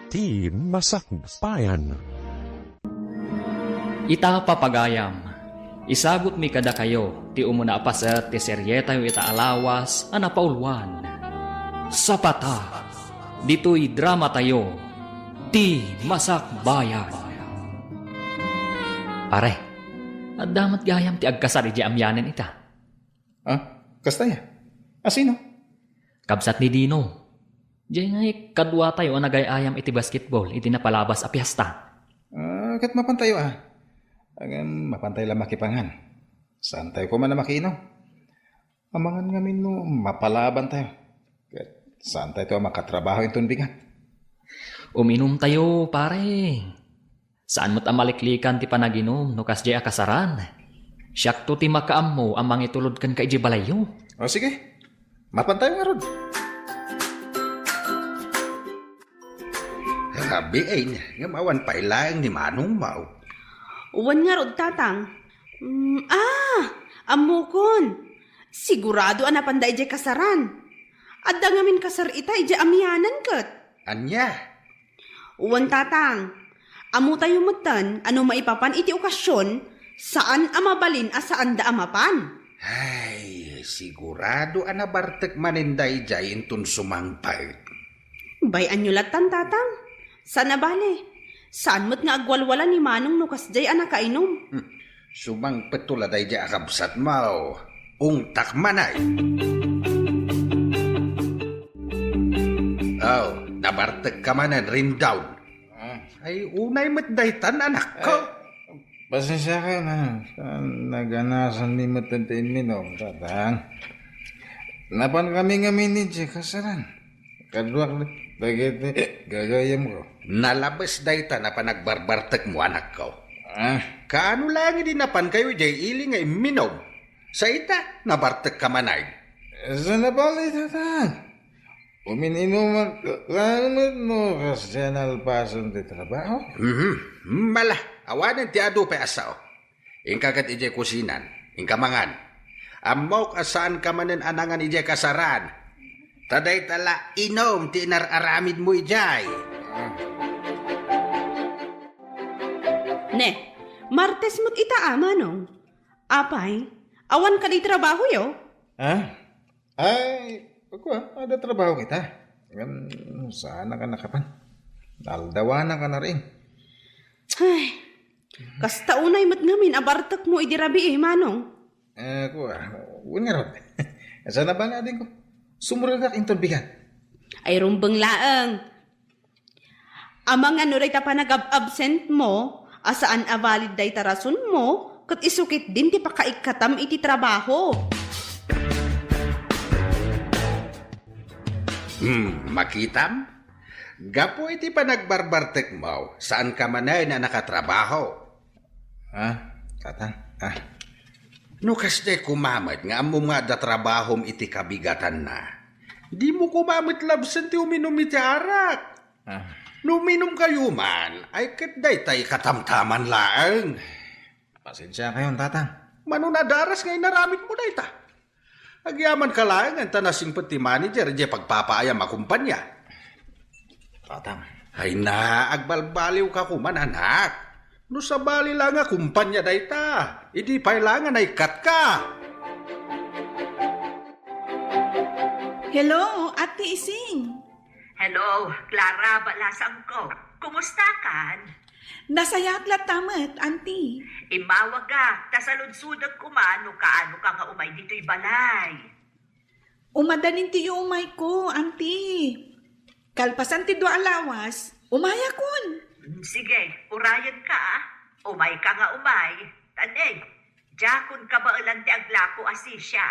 Ti Masakbayan. Ita papagayam, isagot mi kada kayo, ti umuna apas ti seryeta yu ita alawas, anapaulwan. Sapata, dito'y drama tayo, ti Masakbayan. Pare, at damat gayam ti agkasar iti amyanen ita. Kastaya? Sino? Kabsat ni Dino. Diyan nga kadwa tayo ang nagayayam iti basketball, iti napalabas a piyesta. Kat mapantayo Agan mapantay lang makipangan. Saan tayo ko man na makiinom? Amangan ngamin no, mapalaban tayo. Kat saan tayo makatrabaho yung tunbingan? Uminom tayo, pare. Saan mo't amaliklikan ti panaginom, no kasjay akasaran? Siyak to ti makaam mo, amang itulod kan ka iji balayo. O sige, mapantayo nga rod. Grabe ay, nga mawan pa ilang ni Manong Mau. Uwan nga rod, tatang. Amukon. Sigurado anapanday ije kasaran. Adda ngamin kasar ita ije amyanan kat. Anya? Uwan, tatang. Amu tayo mutan, ano maipapan iti okasyon, saan amabalin saan da amapan. Ay, sigurado anabartek maninday jayin tun sumangpay. Bayan nyo latan, tatang. Sana bale. Saan mo't nga agwalwala ni Manong nukas jay anakainom? Sumang petuladay ja akabsat mau. Ungtak manay. Nabartek ka manan rim down. Ay, unay matdaytan anak ko. Pasensya ka na. Saan naganasan ni matantain minom, tatang? Napan kami ni Jay kasaran. Kadwak bagay gagayam ko. Nalabas dayta na panagbarbartek mo anak ko. Kaano lang idinapan kayo jay ili nga iminom. Sa ita, nabartek ka manay. Saan na bali, tatang? Umininom kalamit mo kasi nalpasan di trabaho. Mala, awanan ti ado pa asaw. Ingkagat ije kusinan, ingkamangan. Amok asaan ka manen anangan ije kasaran. Taday tala inom ti inararamid mo ijay. Ne, Martes mo't ita Manong. Apay, awan ka di trabaho yo? Ay, ako ada trabaho kita. Sana ka nakapan. Daldawana ka na rin. Ay, kasta unay mo't ngamin abartak mo idirabi Manong. Ako huwag nga ron. Sana ba nga din ko? Sumurag ak inton Ay rumbang laang. Amang ano rin ta pa nag-absent mo, asaan avalid day tarason mo, kat isukit din ti pakaikatam iti trabaho. Makitam? Gapo iti pa nagbarbartek mo, saan ka manay na nakatrabaho? Tatang? No kasde kumamit nga amo nga da trabahom iti kabigatan na. Di mo kumamit labsan ti uminom iti arak. Numinom kayo man, ay katday tay katamtaman laang. Pasensya kayo, tatang. Manunadaras ngay naramit mo day ta. Agyaman ka laang ang tanasing pati manager di pagpapaayam akumpanya. Tatang. Ay na, agbalbaliw ka kuman anak. No sa bali lang nga kumpanya day ta. Idi pailangan ay kat ka. Hello, Ate Ising. Hello, Clara Balasang ko. Kumusta kan? Nasayatla tamat, Auntie. Imawag ka, tasaludsudag kumano kaano ka nga umay dito'y balay. Umadanin ti umay ko, Auntie. Kalpasan ti do alawas, umaya kun. Sige, urayan ka ah. Umay ka nga umay. Tanay, jakon ka ba ulan ti aglako asisya?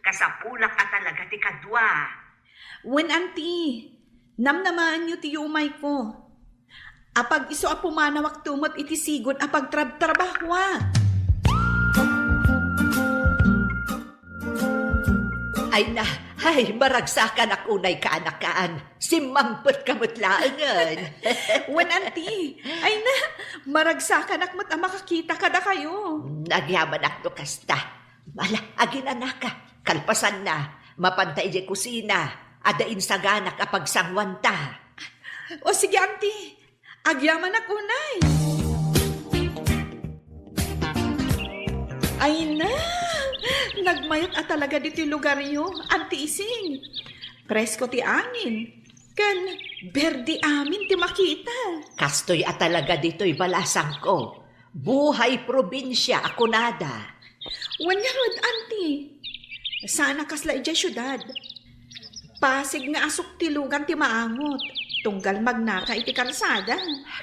Kasapulak at talaga ti kadwa. When, Auntie, namnamaan niyo ti umay ko. Apag iso apumanawak tumot iti sigon apag trabahwa. Ay, maragsakan akunay kaanakaan. Simampot kamutlaangan. When, Auntie, maragsakan akmat ang makakita kada kayo. Nagyaman akto kasta. Mala, agin anaka. Kalpasan na. Mapantay di kusina. Adain sa ganak apag sangwanta. O sige, auntie. Agyaman ako, nay. Ay na, nagmayot at talaga dito yung lugar yo, auntie Ising. Presko ti angin. Kan, berdi amin ti makita. Kastoy at talaga dito'y balasang ko. Buhay probinsya ako nada. Wanya rod, auntie. Sana kasla ijay syudad. Pasig nga asok ti lugan ti maangot. Tunggal magnaka iti karsada.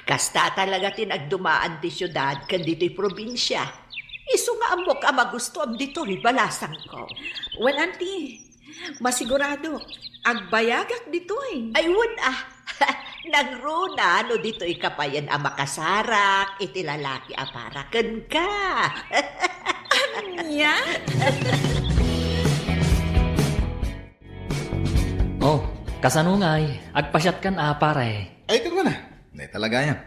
Kasta talaga tinagdumaan ti syudad kan dito'y probinsya. Iso nga amok ang magusto am dito'y balasang ko. Well, auntie, masigurado, agbayagak dito eh. Ay, nagruna no dito'y kapayan ang makasarak, iti lalaki aparaken ka. Anya? Oh, kasanungay, agpasyat kan pare. Ay, ito ko na. Hindi talaga yan.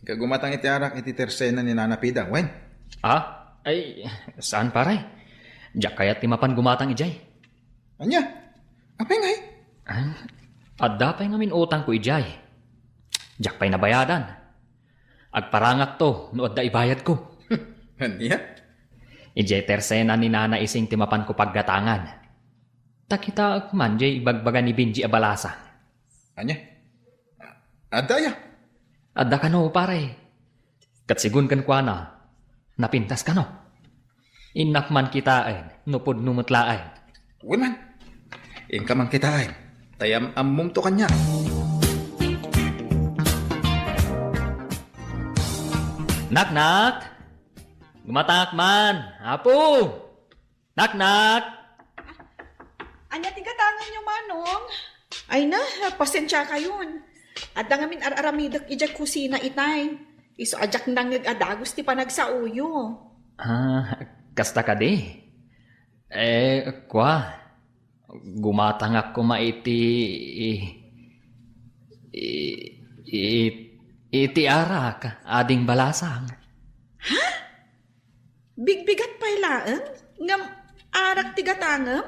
Kagumatang iti arak iti tersena ni Nana Pidang, wen? Ay, saan pare? Diyak kaya timapan gumatang ijay. Anya? Apay ngay? Adda pa'y ngamin utang ko ijay. Diyak pa'y nabayadan. Agparangak to, no adda ibayad ko. Anya? Ijay tersena ni Nana Ising timapan ko paggatangan. Takita man jay ibagbaga ni Benji abalasa. Anya? Adaya? Adda ka no pare. Katsigun kan kwa na. Napintas ka no. Inak man kitain, nupod numutlain. Wiman. Inka man kitain. Tayam ammum to kanya. Nak! Gumatak man! Apo! Nak! Anya tigatangan nyo, Manong? Ay na, pasensya kayon. At ngamin aramidak ijak kusina itay. Iso ajak nang nag-adagos ti panagsauyo. Kasta ka di? Kwa. Gumatang ako maiti... iti arak, ading balasang. Bigbigat pa'y laang? Ngam arak tigatangam?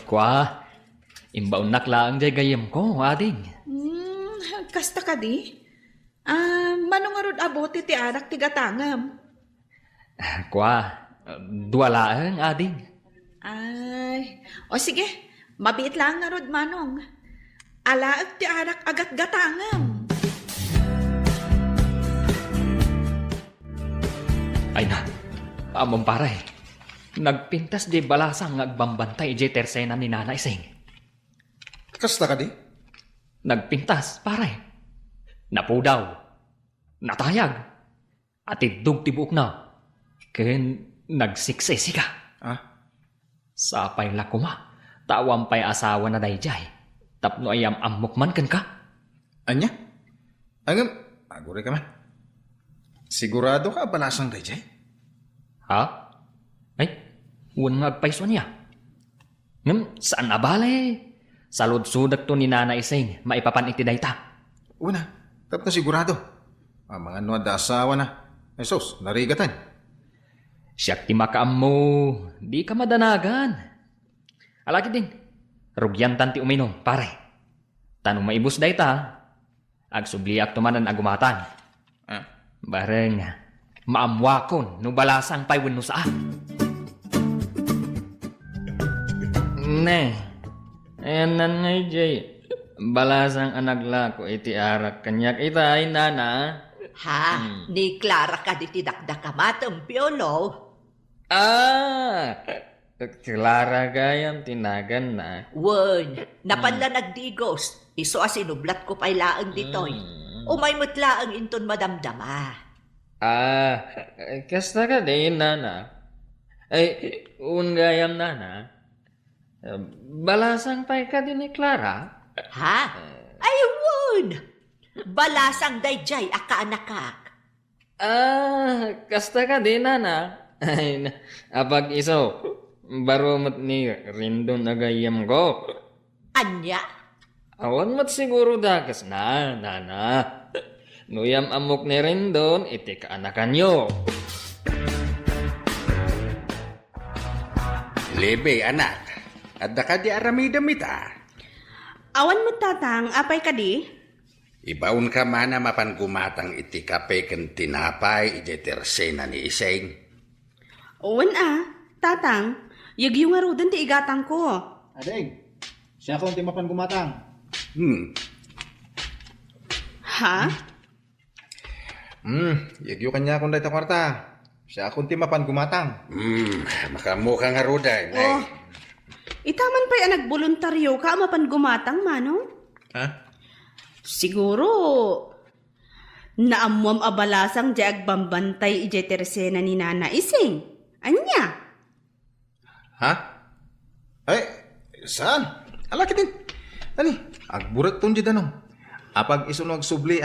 Kwa. Imbaon naklaang jay gayem ko, ading. Kasta ka di? Manong arod abote ti arak tigatangam? Kwa. Duwalaang, ading. Ay, o sige, mabiit lang nga rod, Manong. Alaag ti arak agat gatangam. Ay na, among pare. Nagpintas di balasang agbambantay ijay tersena ni Nana Ising. Kasta ka di? Nagpintas, pare. Napudaw. Natayag. At idug tibuok na. Ken nagsiksisi ka. Sapay lakuma. Tawang pa'y asawa na dayjay. Tapno ayam amok man kan ka. Anya? Agam, agure ka man. Sigurado ka balasang dayjay? Ay, huwag nga agpaiso niya. Ngam, saan abale? Salud-sudak to ni Nana Ising, maipapan iti dayta. Una, tapos sigurado. Mga nuwad asawa na. Ay sus, narigatan. Siyak ti makaam mo, di ka madanagan. Alaki ding, rugyantan ti uminom, pare. Tanong maibus dayta, agsubliak tumanan agumatan. Bareng, maamwakon, no balasang paywen no saa. Ne, enan ngay jay, balasang anak ko iti arak kanyak itay nana. Ni Clara ka di tidakdakamatang piolo. Clara gayam tinagan na. Wen, napanla nagdigos. Iso asinublat ko pa'y laang ditoy. Umay mutlaang inton madamdama. Kasta ka din, nana. Ay, gayam nana. Balasang pa'y ka din ni Clara? Ay, wen! Balasang dayjay akaanakak. Kasta ka din, nana. Ay, apag iso, barumot ni Rindon agayam ko. Anya? Awan mat siguro dakas na, nana. Nuyam amok ni Rindon, iti kaanakan nyo. Lebe, anak. Adda ka di aramidam ita. Awan mo tatang, apay ka di? Ibaon ka mana mapan gumatang iti kape ken tinapay iti tersena ni Iseng. Owan tatang, yagyo nga rodan ti igatang ko. Ading, siya ko ang timapan gumatang. Ha? Yagyo kanya akong dahita kwarta. Siya akong timapan gumatang. Makamukha nga ruday. Oh, itaman pa'y nagboluntaryo ka mapan gumatang, manong? Ha? Siguro, naamuam abalasang di agbambantay ije tersena ni Nana Ising. Anya? Ha? Ay, saan? Alaki din. Ani, agburat ton di danong. Apag isunog subli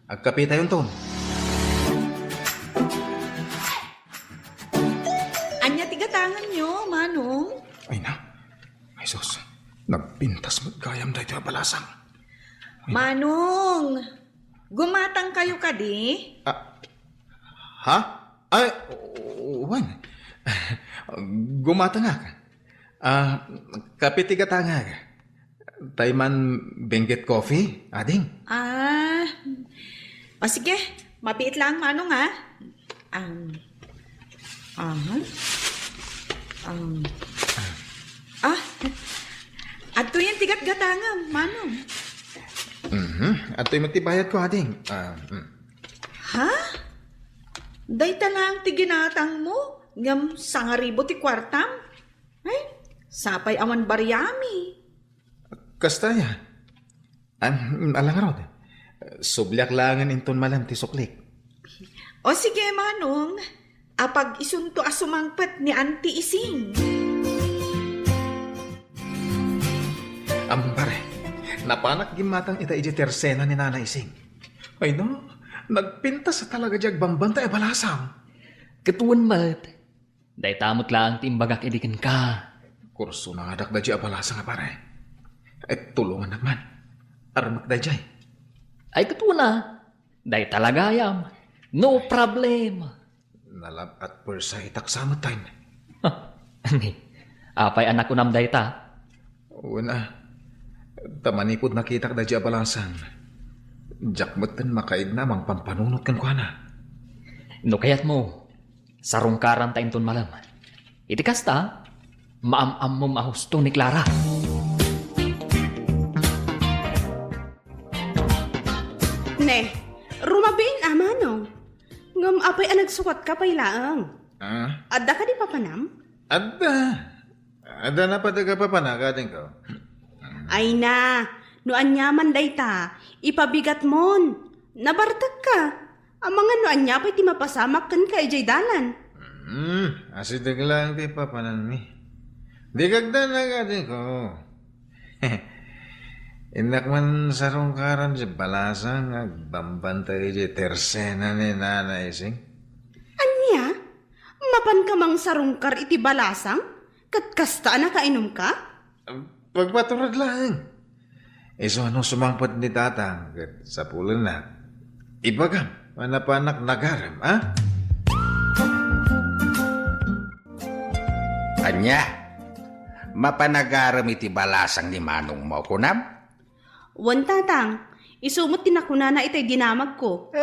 agkapita yun ton. Anya tigatangan nyo, manong? Ay na. Ay sus. Nagpintas magkayam dahito abalasang. Manong, gumatang kayo ka di? Ha? Ay, wan. Gumata nga ka. Kapitiga nga ka. Tayman Benguet Coffee, ading. O sige, mabiit lang, manong ha? Ato yan tigat-gatangan, manong. At ito'y magtibayad ko, ading. Ha? Dayta lang ti ginatang mo, ngam 1,000 ti kwartam? Ay, sapay awan baryami. Kasta ya. Alang rod. Sublyak langan inton malam ti suklik. O sige, manong, apag isunto asumangpat ni Auntie Ising. Pare, napanak gimatang ita iji tersena ni Nana Ising. Ay no, nagpinta sa talaga jag bambanta e balasang. Ketuan mat. Day tamot lang timbagak idikin ka. Kurso na nga dakda di abalasang pare. Ay tulungan naman. Aramak dajay. Ay ketuan na. Day talagayam. No problem. Nalab at persa itaksamot time. Ani, apay anak ko nam day ta. Una, tamanipod nakita da di abalasang. Jakmatan makaid namang pampanunot kan kwa na. No kayat mo, sarungkaran ta inton malam. Iti kasta, maam-am mo mahusto ni Clara. Ne, rumabiin manong. Ngam apay nagsukat ka pay laang. Adda ka di papanam? Ada na padaga pa panagating ko. Ay na, no anyaman dayta, ipabigat mon. Nabartag ka. Ang mga no anya pa'y ti mapasamak kan ka ijay dalan. Asidag lang ti papanan mi. Di kagda na gating ko. Inak man sarungkaran si balasang agbambantay di tersena ni Nana Ising. Anya? Mapan ka mang sarungkar iti balasang? Katkasta na kainom ka? Pagpaturad lang. Iso ano sumangpot ni tatang sa pulan na. Ibagam, manapanak nagaram, ha? Anya, mapanagaram iti balasang ni Manong mo kunam? Wan tatang, isumot tinakuna na itay dinamag ko.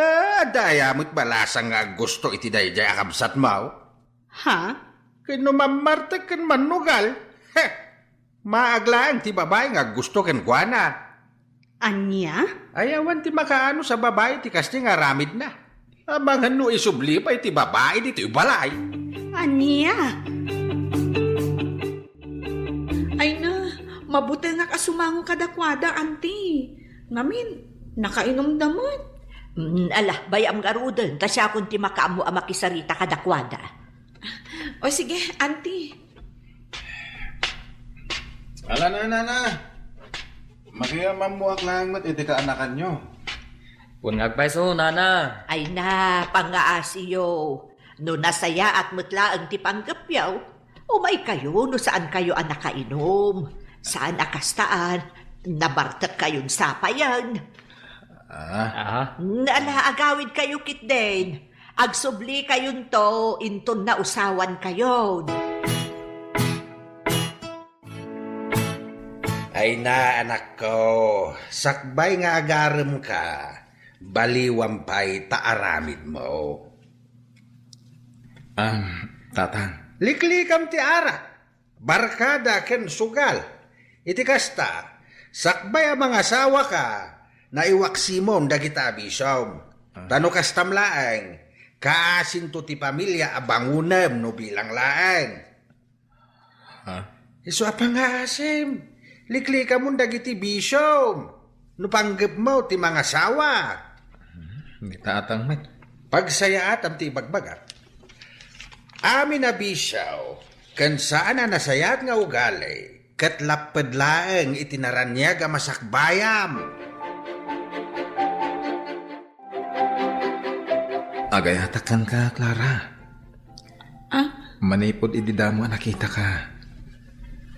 Dayamot balasang nga gusto iti dayjay akabsat mo. Ha? Kano mamarta kan manugal. Maaglaan ti babae nga gusto kan guana. Anya? Ayawan ti makaano sa babae ti kasti nga ramid na. Abangan no isubli pa iti babae dito balay. Anya? Ay na, mabuti nga kasumango kadakwada, Auntie. Ngamin, nakainom damot. Ala, bayam garudan, tasya kung ti makaamo amakisarita kadakwada. O sige, Auntie. Ala na. Makiyaman mo lang mat iti kaanakan nyo. Kung ngagpaiso, nana. Ay na, pangaasiyo. No nasaya at mutla ang ti panggapyaw, umay kayo no saan kayo ang nakainom. Saan akastaan, nabartak kayong sapayan. Ala, agawid kayo kitden. Agsubli kayon to, inton na usawan kayon. Ay na, anak ko, sakbay nga agarem ka, baliwampay taaramid mo. Tatang. Liklikam ti ara, barkada ken sugal. Iti kasta, sakbay ang mga asawa ka, na iwaksimom dagita abisom. Tano kastam laeng, kaasin to ti pamilya abangunem no bilang laeng. Iso apa nga asim, liklikam mo dagiti bisom, no panggap mo ti mga asawa. Ni tatang met. Pagsayaat am ti bagbagat. Amin na bisaw, kan saan na nasayat nga ugali, kat lapad laeng itinaranyag ang masakbayam. Agayatakan ka, Clara. Manipod ididamo nakita ka.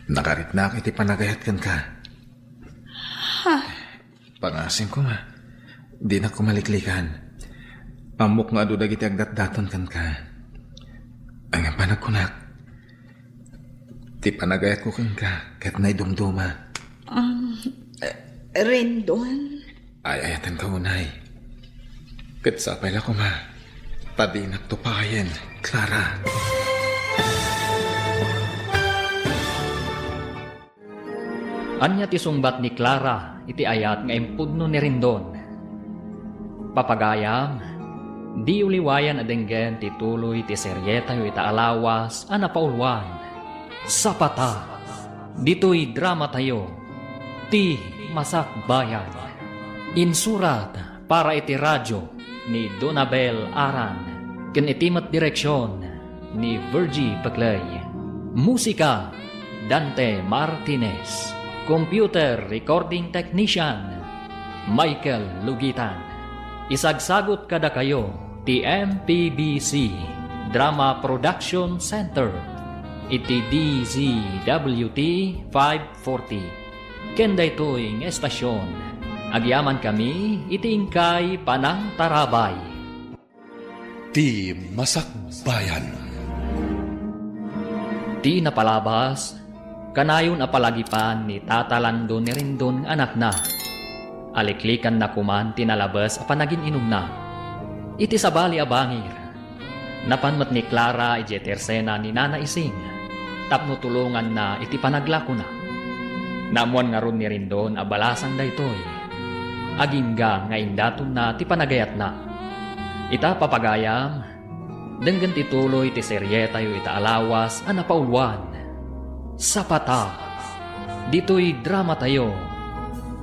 Nakarit na iti panagayatkan ka. Pangasin ko nga. Di na kumaliklikan. Amok nga adudag iti agdat-daton kan ka. Ang panagkunak. Ti panagayat ko kan ka. Kat na idumduma. Rendon? Ay ayatan ka unay. Kat sapay la ko ma. Tadi nagtupayan, Clara. Anya ti sungbat ni Clara iti ayat nga impudno ni Rendon. Papagayam, di uliwayan adenggen ti tuloy ti seryeta yu ita alawas ana paulwan. Sapata, dito'y drama tayo, ti masakbayan. Insurat para iti radyo ni Donabel Aran, ken itimat direksyon ni Virgie Paclay. Musika, Dante Martinez. Computer Recording Technician, Michael Lugitan. Isagsagot kada kayo, ti MPBC Drama Production Center, iti DZWT 540. Ken daytoy nga estasyon, agyaman kami, iti ingkay Panang Tarabay. Ti Masakbayan. Di napalabas, kanayon apalagipan ni Tata Lando ni Rendon anak na. Aliklikan na kuman tinalabas a panagin inom na. Iti sabali abangir. Napanmat ni Clara iti tersena ni Nana Ising. Tapno tulungan na iti panaglako na. Namuan nga ron ni Rendon abalasang daytoy. Agingga nga indaton na ti panagayat na. Ita papagayam, denggan tituloy ti seryeta yu ita alawas ana paulwan. Sapata, dito'y drama tayo,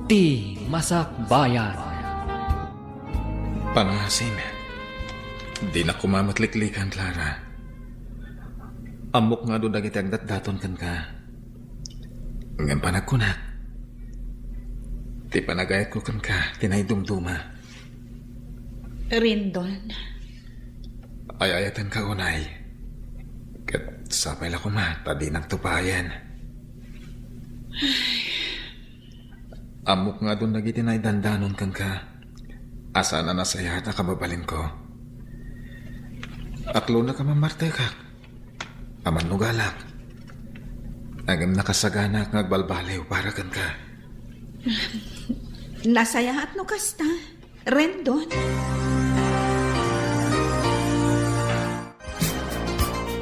ti masakbayan. Pangasim. Di na kumamatliklikan, Clara. Amok nga doon dagiti agdat-daton kan ka. Ngayon panagkunak. Ti panagayat ko kan ka, tinaydumduma. Rendon? Ayayatan ka unay. Kat sapay la kumata, di nagtupayan. Amok nga doon nagitinay dandanon kan ka. Asa na nasaya at nakababalin ko. Aklo na ka mamarte ka. Aman nugalak. Agam nakasagana at nagbalbaliw para kan ka. Nasayahat no kasta, Rendon?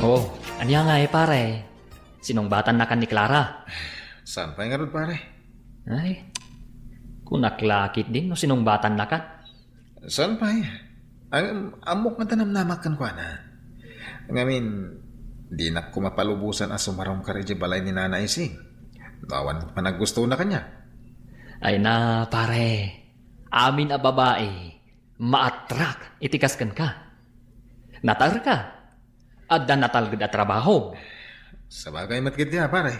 Oh, anya nga pare. Sinungbatan na kan ni Clara. Saan pa nga ron, pare? Ay, kunaklakit din no sinungbatan na kan. Saan pa Ang amok nga tanamnamak kan kwa na. Ngamin, di na kumapalubusan as sumarong karidya balay ni Nana Ising. Nawan pa naggusto na kanya. Ay na pare, amin a babae, maatrak itikas kan ka. Natar ka. Adda natalgad at trabaho. Sa bagay matgit niya, pare.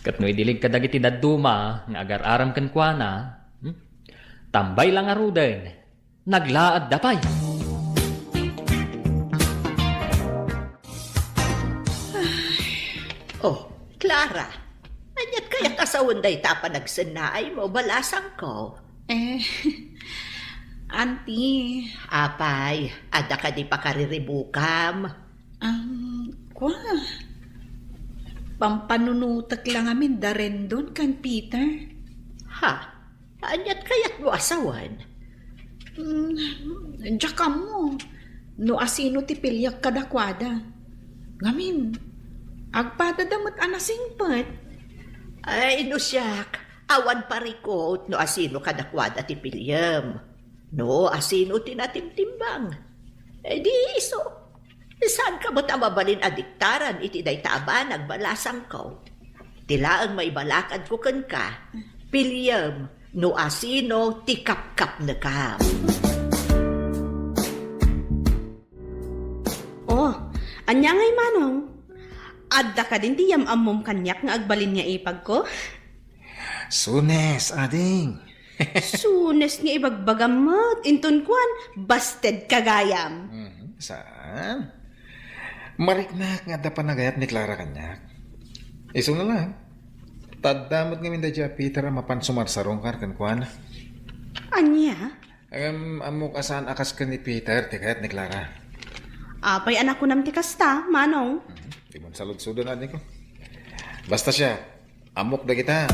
Kat no idilig ka dagiti dadduma, nga agar-aram kan kwa na, tambay lang aruden, naglaad dapay. Oh, Clara, anyat kaya kasaunday ta pa nagsanaay mo, balasang ko. Auntie, Apay, ada ka di pa kariribukam. kwa? Pampanunutak lang amin da Rendon kan Peter. Ha? Anyat kayat mo asawan? Diyak mo. No asino ti pilyak kadakwada. Ngamin, agpadadamot anasingpat. Ay, no siyak. Awan parikot no asino kadakwada ti pilyam. No asino tinatimtimbang. Di iso. Saan ka mo't amabalin adiktaran iti day taba nagbalasang ko? Tilaang may balakad ko kan ka. Pilyam, no asino ti kapkap na ka. Oh, anya ngay manong. Adda ka din ti yamamom kanyak nga agbalin niya ipag ko? Sunes, ading. Sunes nga ibagbagamot. Inton kwan, busted kagayam. Saan? Mariknak nga da panagayat ni Clara kanyak. Iso na lang. Tadamot nga minda dya Peter ang mapansumar sa rongkar kan kuan. Anya? Amok asan akas ka ni Peter, tikayat ni Clara. Apay anak ko nam ti kasta, manong. Di mo salud-sudan ading ko. Basta siya, amok da kita.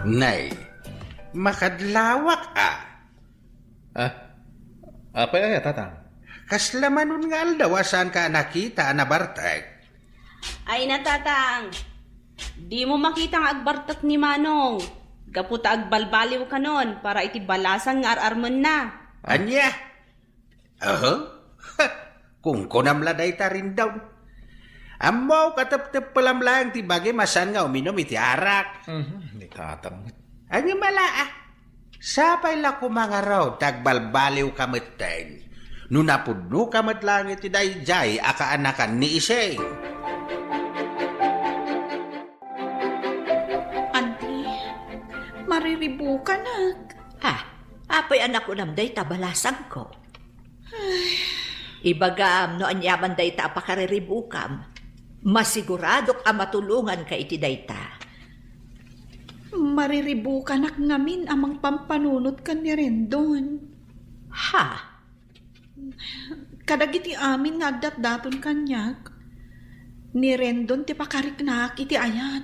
Nay, makadlawak Apa ya tatang? Kaslamanon nga aldawasan ka nakita na bartek. Ay natatang, di mo makita nga agbartak ni manong. Gaputa agbalbaliw ka nun para iti balasan nga ararman na. Anya? Kung kunamladay ta rin daw. Amaw katap-tap palam lang ti bagay masan nga uminom iti arak. Ni tatang. Anya mala Sapay la ko mga raw tagbalbaliw kameten. Nunapudno kamat lang iti dayjay akaanakan ni Iseng. Auntie, mariribu ka na. Apay anak ko nam day tabalasang ko. Ibagam no anyaman day ta apakariribukam. Masiguradok ang matulungan ka iti day ta. Mariribu ka nak ngamin amang pampanunot ka ni Rendon. Ha? Kadagiti amin nga agdat-daton kanyak. Ni Rendon ti pakariknak iti ayat.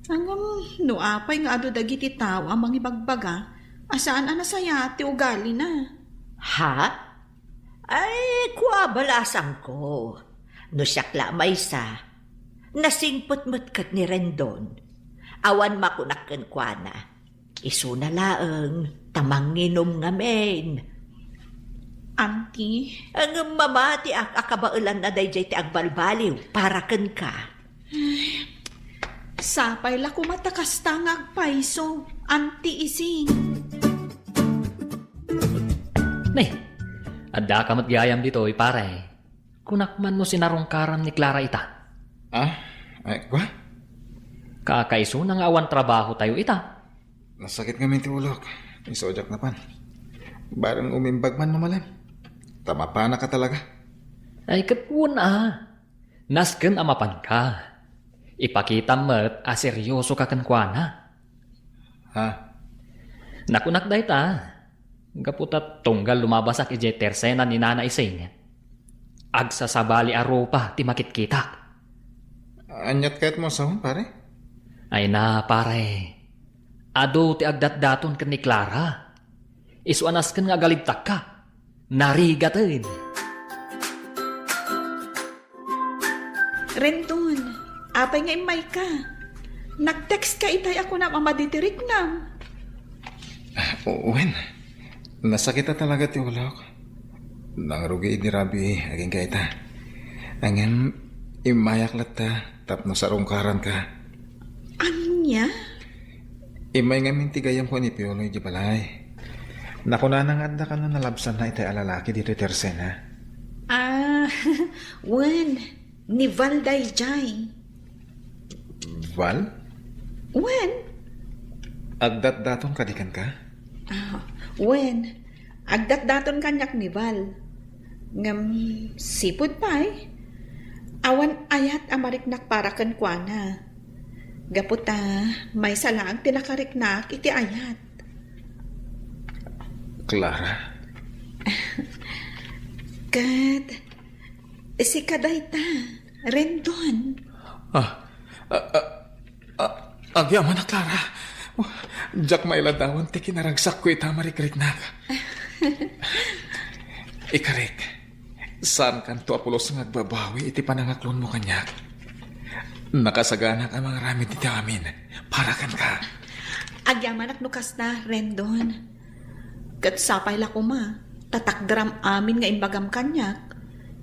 Angam, no apay nga ado dagiti tao amang ibagbaga, asaan anasaya ti ugali na. Ha? Ay, kuabalasang ko. No siyakla may sa. Nasingpot-mot kat ni Rendon. Awan makunakkan kwa na. Isu na laeng, tamanginom ngamen. Auntie, Ang mamati akabailan na dayjay ti agbalbaliw para ken ka. sapay la kumatakasta nga agpaiso. Auntie Ising. Nay, adda ka matgayam dito, pare. Kunakman mo sinarongkaran ni Clara ita. Ay, kwa? Kakaiso nang awan trabaho tayo ita. Nasakit nga minti ulok. Isojak na pan. Barang umimbag man mamalan. Tama pa na ka talaga. Ay katpun Nasken amapan ka. Ipakita mo't seryoso ka kankwana. Ha? Nakunak day ta. Gaputat tunggal lumabasak ije tersena ni Nana Ising. Agsasabali aropa ti makitkitak. Anyat kahit mo sahon, pare? Ay na, pare. Ado ti agdat-daton ken ni Clara. Isuanas ken nga galigtak ka. Narigaten. Rendon, apay nga imay ka. Nag-text ka itay ako na mamaditirik na. Uwen, nasakita talaga ti ulok. Nangrugi ni Rabi, aging kaita. Angin, imayak lata, tapno sa rongkaran ka. Anya? Imay nga mintigayam ko ni Piolo di balay. Nakunanang anda ka na nalabsan na itay alalaki dito tersena. Wen, ni Val Dayjay. Val? Wen? Agdat-daton kadikan ka? Wen, agdat-daton kanyak ni Val. Ngam, sipod pa eh. Awan ayat amariknak para kan kuana. Gaputa, may salang tinakariknak iti ayat. Clara? Kat, Si kadayta, Rendon. Agyaman na, Clara. Jack mailadawan, ti kinaragsak ko ita marikrik-nak. Ikarik, saan kan to apulos nga agbabawi, iti panangaklon mo kanyak. Nakasaganak ang mga ramid iti amin. Para kan ka. Agyamanak nukas na, Rendon. Kat sapay la kuma, tatakdram amin nga imbagam kanyak.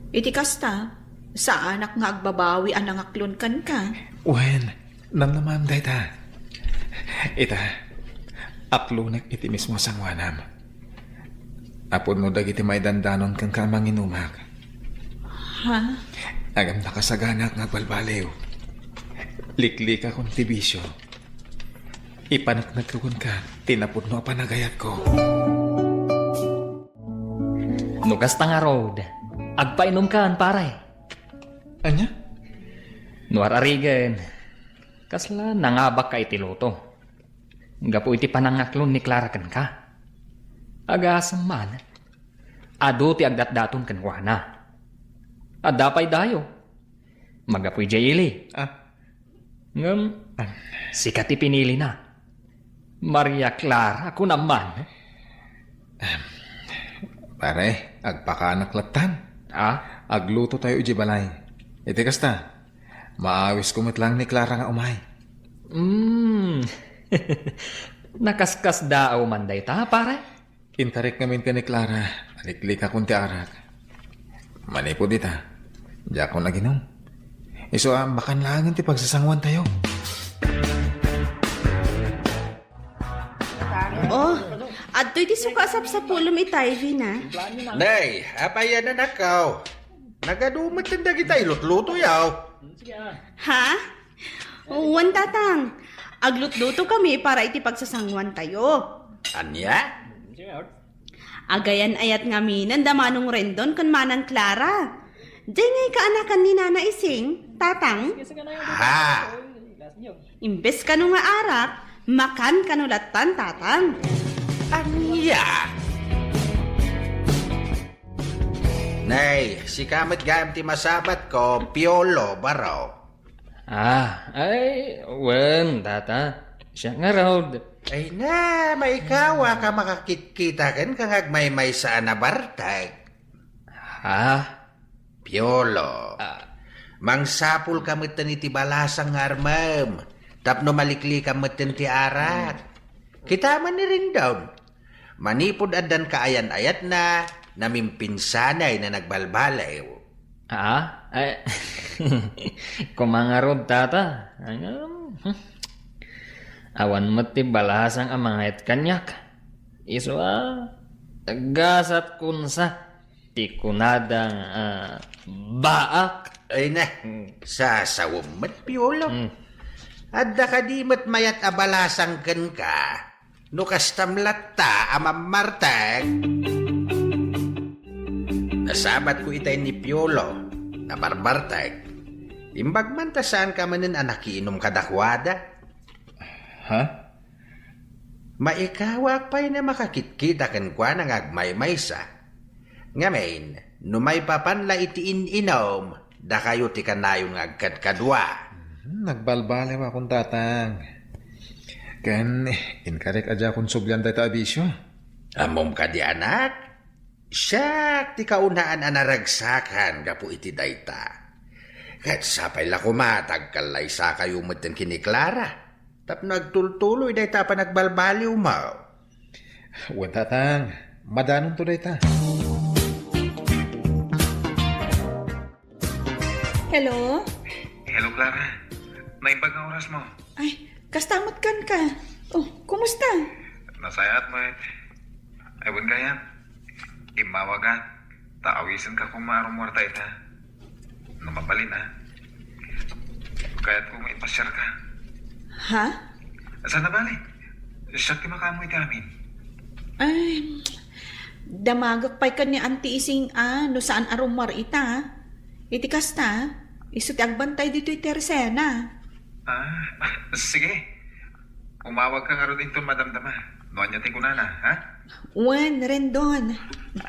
Iti kasta, sa anak nga agbabawi ang nangaklon kan ka. Wen, namnaman day ta. Ita, aklunek iti mismo sangwanam. Apon mo dagiti may dandanon kang kamanginumak. Ha? Agam nakasaganak nga balbalew. Liklik akong tibisyo. Ipanaknagkakon ka, tinapod no panagayat ko. Nukas ta nga road. Agpainom kaan, pare. Anya? Nuar arigen. Kasla nangabak ka iti luto. Gapo iti panangaklon ni Clara kan ka. Agasam man. Ado ti agdatdaton kan wana. Adapay dayo. Magapoy jayili. Ngam, sikat ti pinili na. Maria Clara, ako naman. Pare, agpakanaklatan. Agluto tayo uji balay. Iti kasta, maawis kumit lang ni Clara nga umay. Nakaskas daaw man day ta, pare? Inkarik ngamin ka ni Clara, aliklik akong ti arak. Manipo dita, di ako naginom. Iso makan langin ti pagsasangwan tayo. Oh, adto'y di sukasap sa pulom itay, na. Nay, apayan na nakaw. Nagadumat ang dagitay lutluto yaw. Ha? Wan tatang. Aglutluto kami para iti pagsasangwan tayo. Anya? Agayan ayat nga minan damanong Rendon kan manang Clara. Diyan ngay kaanakan ni Nana Ising, tatang. Ha? Imbes ka nung nga arak, makan kanulatan, tatang. Anya? Nay, si kamat gayam ti masabat ko, piolo baraw. Wen, tata. Siya nga road. Ay na, maikawa ka makakita kan kang agmay-may sa anabartag. Piolo. Mangsapul ka matan iti balasang armam. Tapno malikli ka matan ti arat. Kita man ni rin daw. Manipod adan kaayan-ayat na namimpinsanay na nagbalbalay. Kumangarod, tata. Awan mo ti balasang amangayat kanyak. Iso tagasat kunsa ti kunadang baak. Ay na, sasawummat, Piolo. Adda ka di mat mayat abalasang kan ka. No kastamlat ta amamartag. Nasabat ko itay ni Piolo na barbartag. Imbag man ta saan ka manin anakiinom kadakwada. Ha? Maikawak pa'y na makakitkita kan kwa nang agmay-maysa. Ngamin, numay papanla iti in-inom, da kayo ti kanayong agkadkadwa. Nagbalbalew akong tatang. Kan, inkarik adya akong subyan tayo abisyo. Amom ka di anak? Siyak, ti kaunaan anaragsakan gapu iti dayta. Kat sapay la kumatag kalay sa kayo matan kini Clara. Tap nagtultuloy dayta pa nagbalbaliw mo. Wen tatang, madanong to dayta. Hello? Hello, Clara. Naimbag ang oras mo. Ay, kastamat kan ka. Oh, kumusta? Nasayat mo Ewan ka yan. Imawagan. Taawisan ka kung maarumorta ita. Namapalin Kaya't kung ipasyar ka. Ha? Saan na bali? Siya ti makamoy amin. Ay, damagak pa'y ka ni Auntie Ising no saan arumar ita. Iti kasta, iso ti agbantay dito iti Teresena. Sige. Umawag ka nga rin dito, madamdama. Noon niya ko na, ha? Wen, Rendon.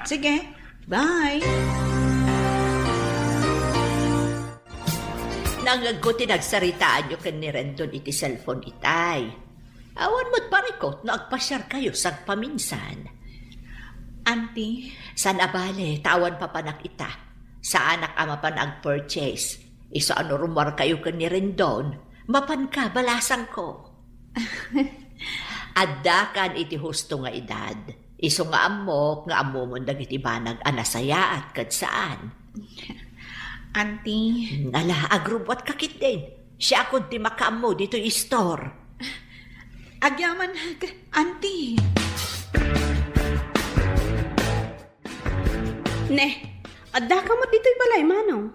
Sige, bye. Nangag ko tinagsaritaan nyo kan ni Rendon iti cellphone itay. Awan mo't parikot na agpasyar kayo sa paminsan. Auntie, San abale, tawan pa panak ita. Sa anak ama pa nag-purchase. Iso ano rumor kayo kan ni Rendon, mapan ka, balasang ko. Addakan iti husto nga edad. Iso nga amok, nga amomon dagiti banag anasaya at kad saan. Auntie, Nala, agrubot kakit din. Siya akong ti makaamo dito store. agyaman, Auntie. Ne, adda ka mo dito'y balay, manong.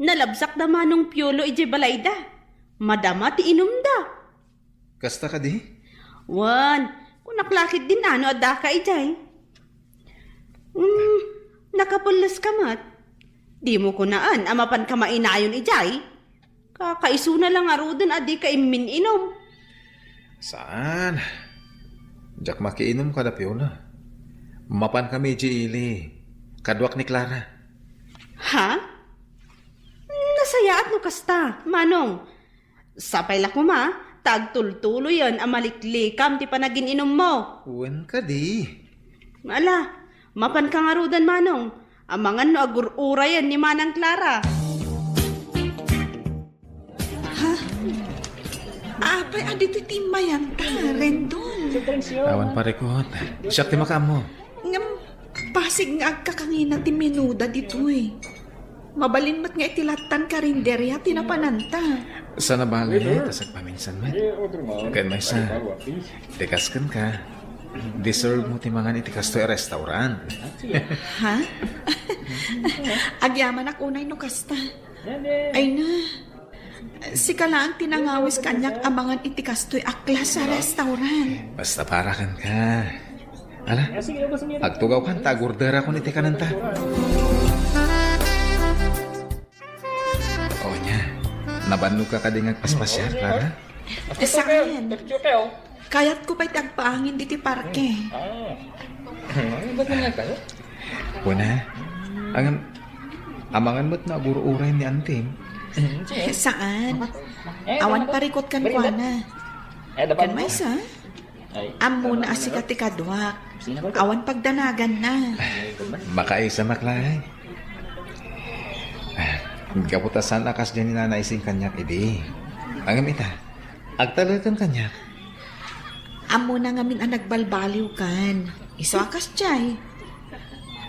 Nalabsak da manong piolo ije balay da. Madama ti inom da. Kasta ka di? Wan, kung naklakit din ano, adda ka ijay. Nakapulas ka mat. Di mo kunaan, amapan ka mainayon ijay. Kakaiso na lang arudan, adi ka imin inom. Saan? Jak makiinom ka da piola. Mapan kami ili. Kadwak ni Clara. Ha? Nasayaat no kasta, manong. Sapay lak mo ma, tagtultulo yan, amaliklikam ti panagin inom mo. Uwan ka di. Ala, mapan ka nga rudan, manong. Amangan no agurura yan ni Manang Clara. Apay, adito timayan ta, Rendon. Awan parikot. Siyak ti makamo. Ngam, pasig nga agkakangina ti minuda dito eh. Mabalin mo't nga itilatan ka rin derya, tinapananta. Sana bali, tasag paminsan man. Kan may sa, tikaskan ka. Deserve mo timangan itikas to restaurant. Ha? Agyaman ak unay no kasta. Ay na. Si kala ang tinangawis kanyak amangan itikastoy akla sa restaurant. Basta para kan ka. Ala, agtugaw kan tagurdera ko niti kananta. O nya, nabanlo ka kadingag paspasyar, Clara? Saan? Kayat ko pa'y tagpaangin diti parke. Una, amangan mo't na aguro-uray ni Antim. Saan? Awan parikot kan kwa na. Kan may sa? Amo na asikati kadwak. Awan pagdanagan na. Makaisa maklay. Kaputasan akas dyan ni nanaising kanyak idi. Ang ita, agtalagan kanyak. Amo na ngamin ang nagbalbaliw kan. Iso akas chay.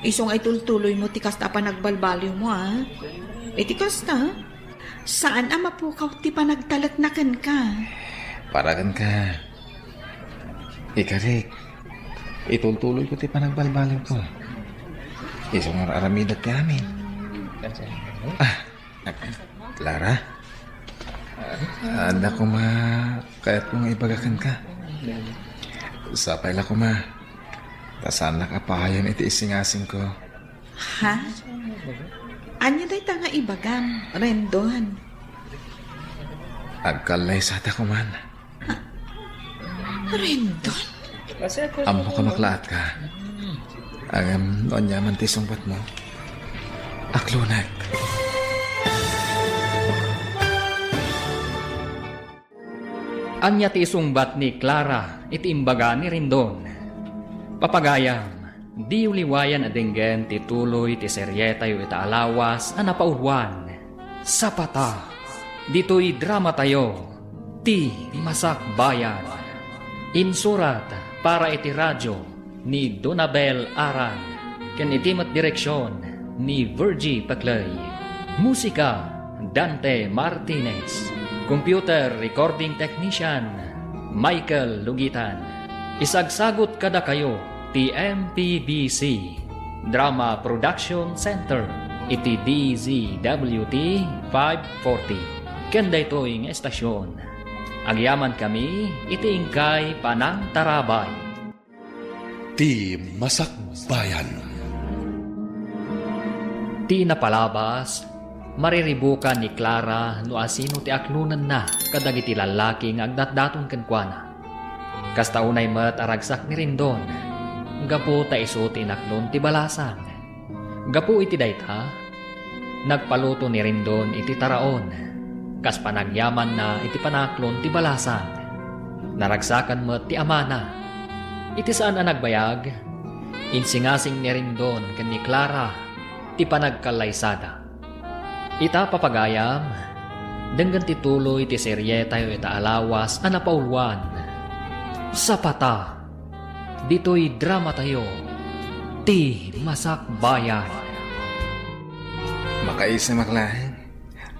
Iso nga itultuloy mo tikas na pa nagbalbaliw mo ah. Tikas na. Saan ang mapukaw ti pa nagtalat na kan ka? Paragan ka. Ikarik. Itultuloy ko ti pa nagbalbaliw ko. Iso nga aramidat ti amin. Clara? Anda ko ma, kaya't kong ibagakan ka. Sapay la ko ma. Tasan na kapahayan iti isingasing ko. Ha? Anya day ta nga ibagam, Rendon. Agkalay sa ta ko man. Rendon? Amo ka maklaat ka. Ang noon yaman ti sungbat mo. Aklunag. Anya ti isungbat ni Clara iti imbaga ni Rendon. Papagayam, di uliwayan adenggen ti tuloy ti seryeta yu ita alawas a napauluan. Sapata, dito'y drama tayo, ti Masak Bayan. Insurat para iti radyo ni Donabel Aran, ken itimat direksyon ni Virgie Paclay. Musika, Dante Martinez. Computer Recording Technician, Michael Lugitan. Isagsagot kada kayo, TMPBC Drama Production Center, iti DZWT 540. Kenda ito'y estasyon. Agyaman kami, iti ingkay Panang Tarabay. Ti Masak Bayan. Ti napalabas, mariribukan ni Clara no asino ti aklunan na kadagiti lalaki nga agdatdaton kenkwana. Kasta unay met aragsak ni Rendon. Gapu ta iso ti inaklon ti balasan. Gapu iti dayta, nagpaluto ni Rendon iti taraon. kas panagyaman na iti panaklon ti balasan. Naragsakan mo ti amana. Iti saan ang nagbayag? Insingasing ni Rendon ken ni Clara ti panagkalaysada. Ita papagayam, denggan ti tuloy ti serye tayo ita alawas a napauluan. Sapata, dito'y drama tayo, ti Masakbayan. Makaisa maklahan.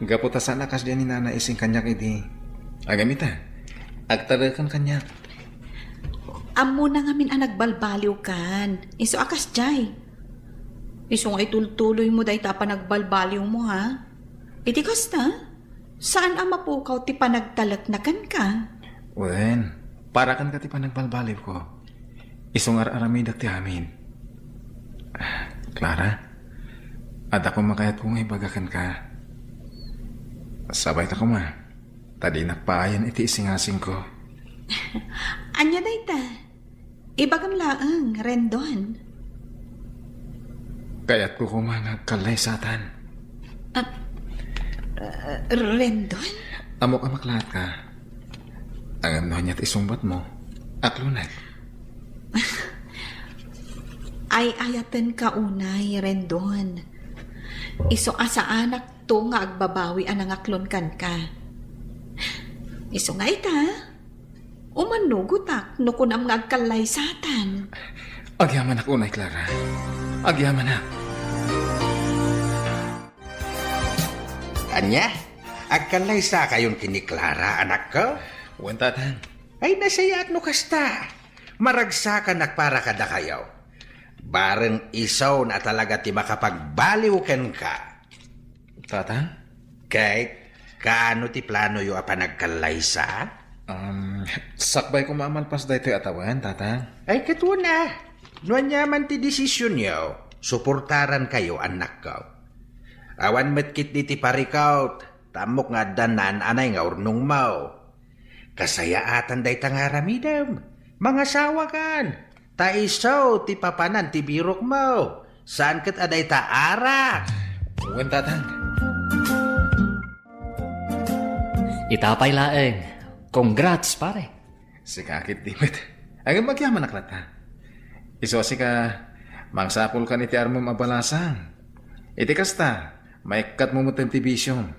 Gaputa sa lakas diyan ni nana ising kanyak iti. Agamita, agtarakan kanyak. Amo na ngamin ang nagbalbaliw kan. Iso akas jay. Iso nga itultuloy mo dahi pa nagbalbaliw mo ha. Iti kasta, saan ang mapukaw ti panagtalak na kan ka? Wen, para kan ka ti panagbalbaliw ko. Isong aramidak ti amin. Clara, at ako makayat kong ibagakan ka. Sabay ta ko ma. Tadi nakpaayan iti isingasing ko. Anya day ta? Ibagam laang, Rendon. Kaya't ko kumangagkalay satan. Rendon? Amo ka maklahat ka. Ang ano niya't isumbat mo. Aklunat. Ay ayatan ka unay, Rendon. Iso asa anak to nga agbabawi anang aklon kan ka. Iso nga ita, umanugutak no kunam nga agkalay satan. Agyaman ako unay, Clara. Agyaman na. Anya, agkalay sa kayon kini Clara, anak ko? Wen tatan. Ay nasayaat no kasta. Maragsakan nakpara kada kayo. Bareng isaw na talaga ti makapagbaliw ken ka. Tatan? Kay, kaano ti plano yu apa nagkalay sa? Sakbay ko mamalpas da ito atawan, tatan. Ay katuna. Nuan yaman ti desisyon yo. Suportaran kayo, anak ko. Awan metkit di ti parikaut. Tamok nga danan anay nga urnong mau. Kasayaatan day tangaramidam. Mga sawa kan. Taisaw ti papanan ti birok mau. Saan kat aday ta arak? Wen tatan. Itapay laeng. Congrats, pare. Si kakit dimit. Ay magyaman na klata. Iso si ka mangsapol ka ni ti armom abalasang. Iti kasta, may kat mo mo television.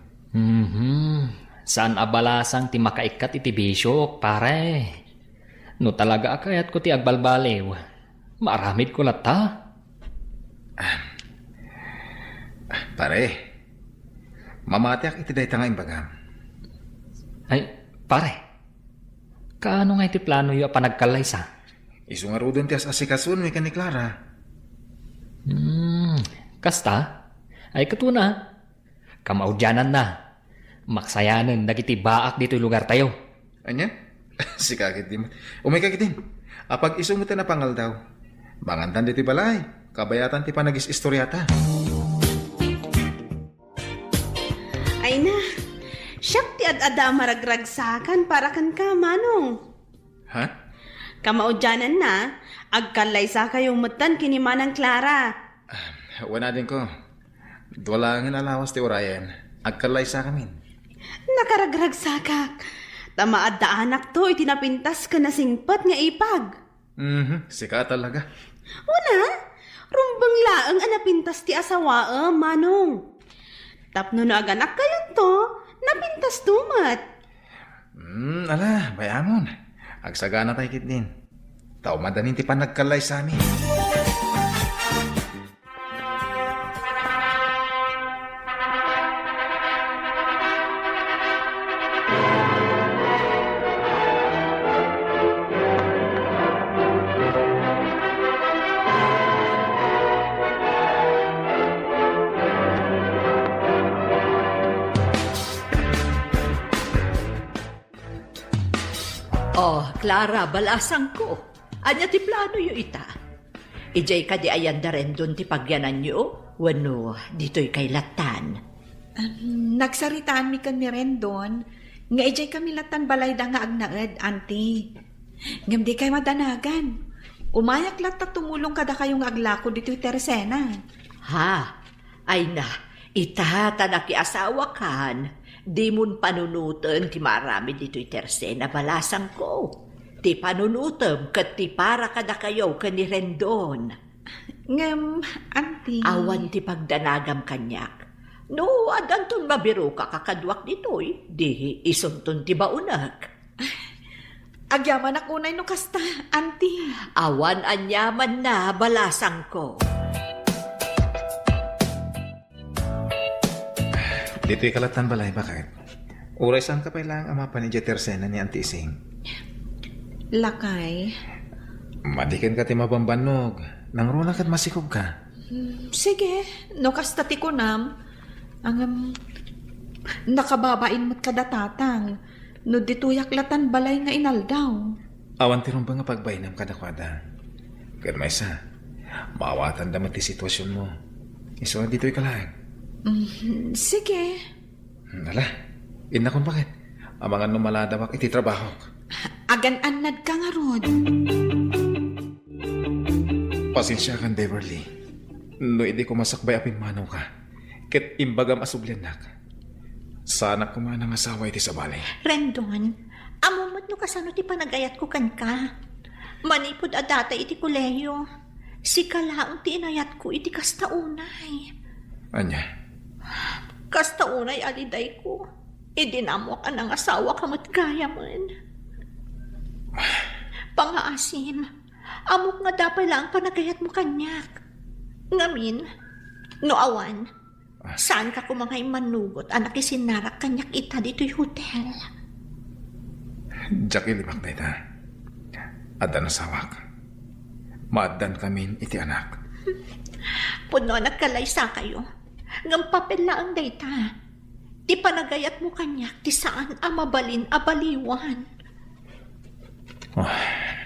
Saan abalasang ti makaikat iti bisyok, pare? No talaga akayat ko ti agbalbaliw. Maaramid ko lata. Pare, mamatiak iti day tanga imbagam. Ay, pare. Kaano nga iti plano yu panagkalay sa? Iso nga rodon ti asikasun mi ni Clara. Kasta? Ay katuna. Kamaudyanan na. Maksayanan dagiti baak dito lugar tayo. Anya? Si kakit dimit. Umay kakitin. Apag iso mo na pangal daw. Mangantan di ti balay. Kabayatan ti panagis istoryata. Ay na, siyak ti ad-ada maragragsakan para kan ka, manong. Ha? Kamaudyanan na, agkalay sa kayo mutan kini Manang Clara. Wala din ko. Dwalangin alawas ti Orion. Agkalay sa kamin. Nakaragragsakak. Tamaad da anak to, itinapintas ka na singpat nga ipag. Sika talaga. Una, rumbang laang anapintas ti asawa, manong. Tapno na aganak kayo to, napintas tumat. Ala, bayamon. Agsagana tayo kit din. Tao madanin ti panagkalay sa amin. Oh, Clara, balasang ko. Anya ti plano yu ita. Ijay ka di ayan da rin dun ti pagyanan yu. Wano, dito'y kay latan. Nagsaritaan mi kan ni Rendon. Nga ijay kami latan balay da nga agnaed, auntie. Ngam di kay madanagan. Umayak lata tumulong kada kayong aglako dito'y Teresena. Ha? Ay na, ita tanaki asawa kan. Di mun panunutan ti marami dito'y tersena balasang ko. Ti panunutam kat ti para kada kayo kani Rendon. Ngem, auntie. Awan ti pagdanagam kanyak. No, adanton mabiro ka kakadwak dito'y. Di isunton ti baunak. Agyaman ako na no kasta, auntie. Awan anyaman na balasang ko. Dito'y kalatan balay, bakit? Uray saan ka pa ilang ama pa ni Jetersena ni Auntie Ising? Lakay. Madikan ka ti mabambanog. Nang runa kat masikob ka. Sige, no kasta ti kunam. Ang nakababain mo't kadatatang. No dituyak latan balay nga inaldaw. Awan ti rumba nga pagbainam kadakwada. Kaya may isa, maawatan damat ti sitwasyon mo. Iso dito'y kalag. Sige. Nala, inakon bakit? Amangan numaladawak iti trabaho. Agan-anad ka nga rod. Pasensya kan, Beverly. No, hindi ko masakbay apin manaw ka. Ket imbagam asublyanak. Sana kumanang asawa iti sa balay. Rendon, amumot no kasano ti panagayat ko kan ka. Manipod adata iti kolehiyo. Si kalaang ti inayat ko iti kastaunay. Anya? Kastaunay aliday ko. Idinamo ka ng asawa kamat kaya man. Pangaasim, amok nga dapat lang panagayat mo kanyak. Ngamin, no awan, saan ka kumangay manugot anak isinarak kanyak ita dito'y hotel? Jackie libak na ita. Adan asawak. Maadan kamin iti anak. Puno nagkalaysa kayo. Ngam papel lang dayta. Ti panagayat mo kanyak, ti saan amabalin abaliwan.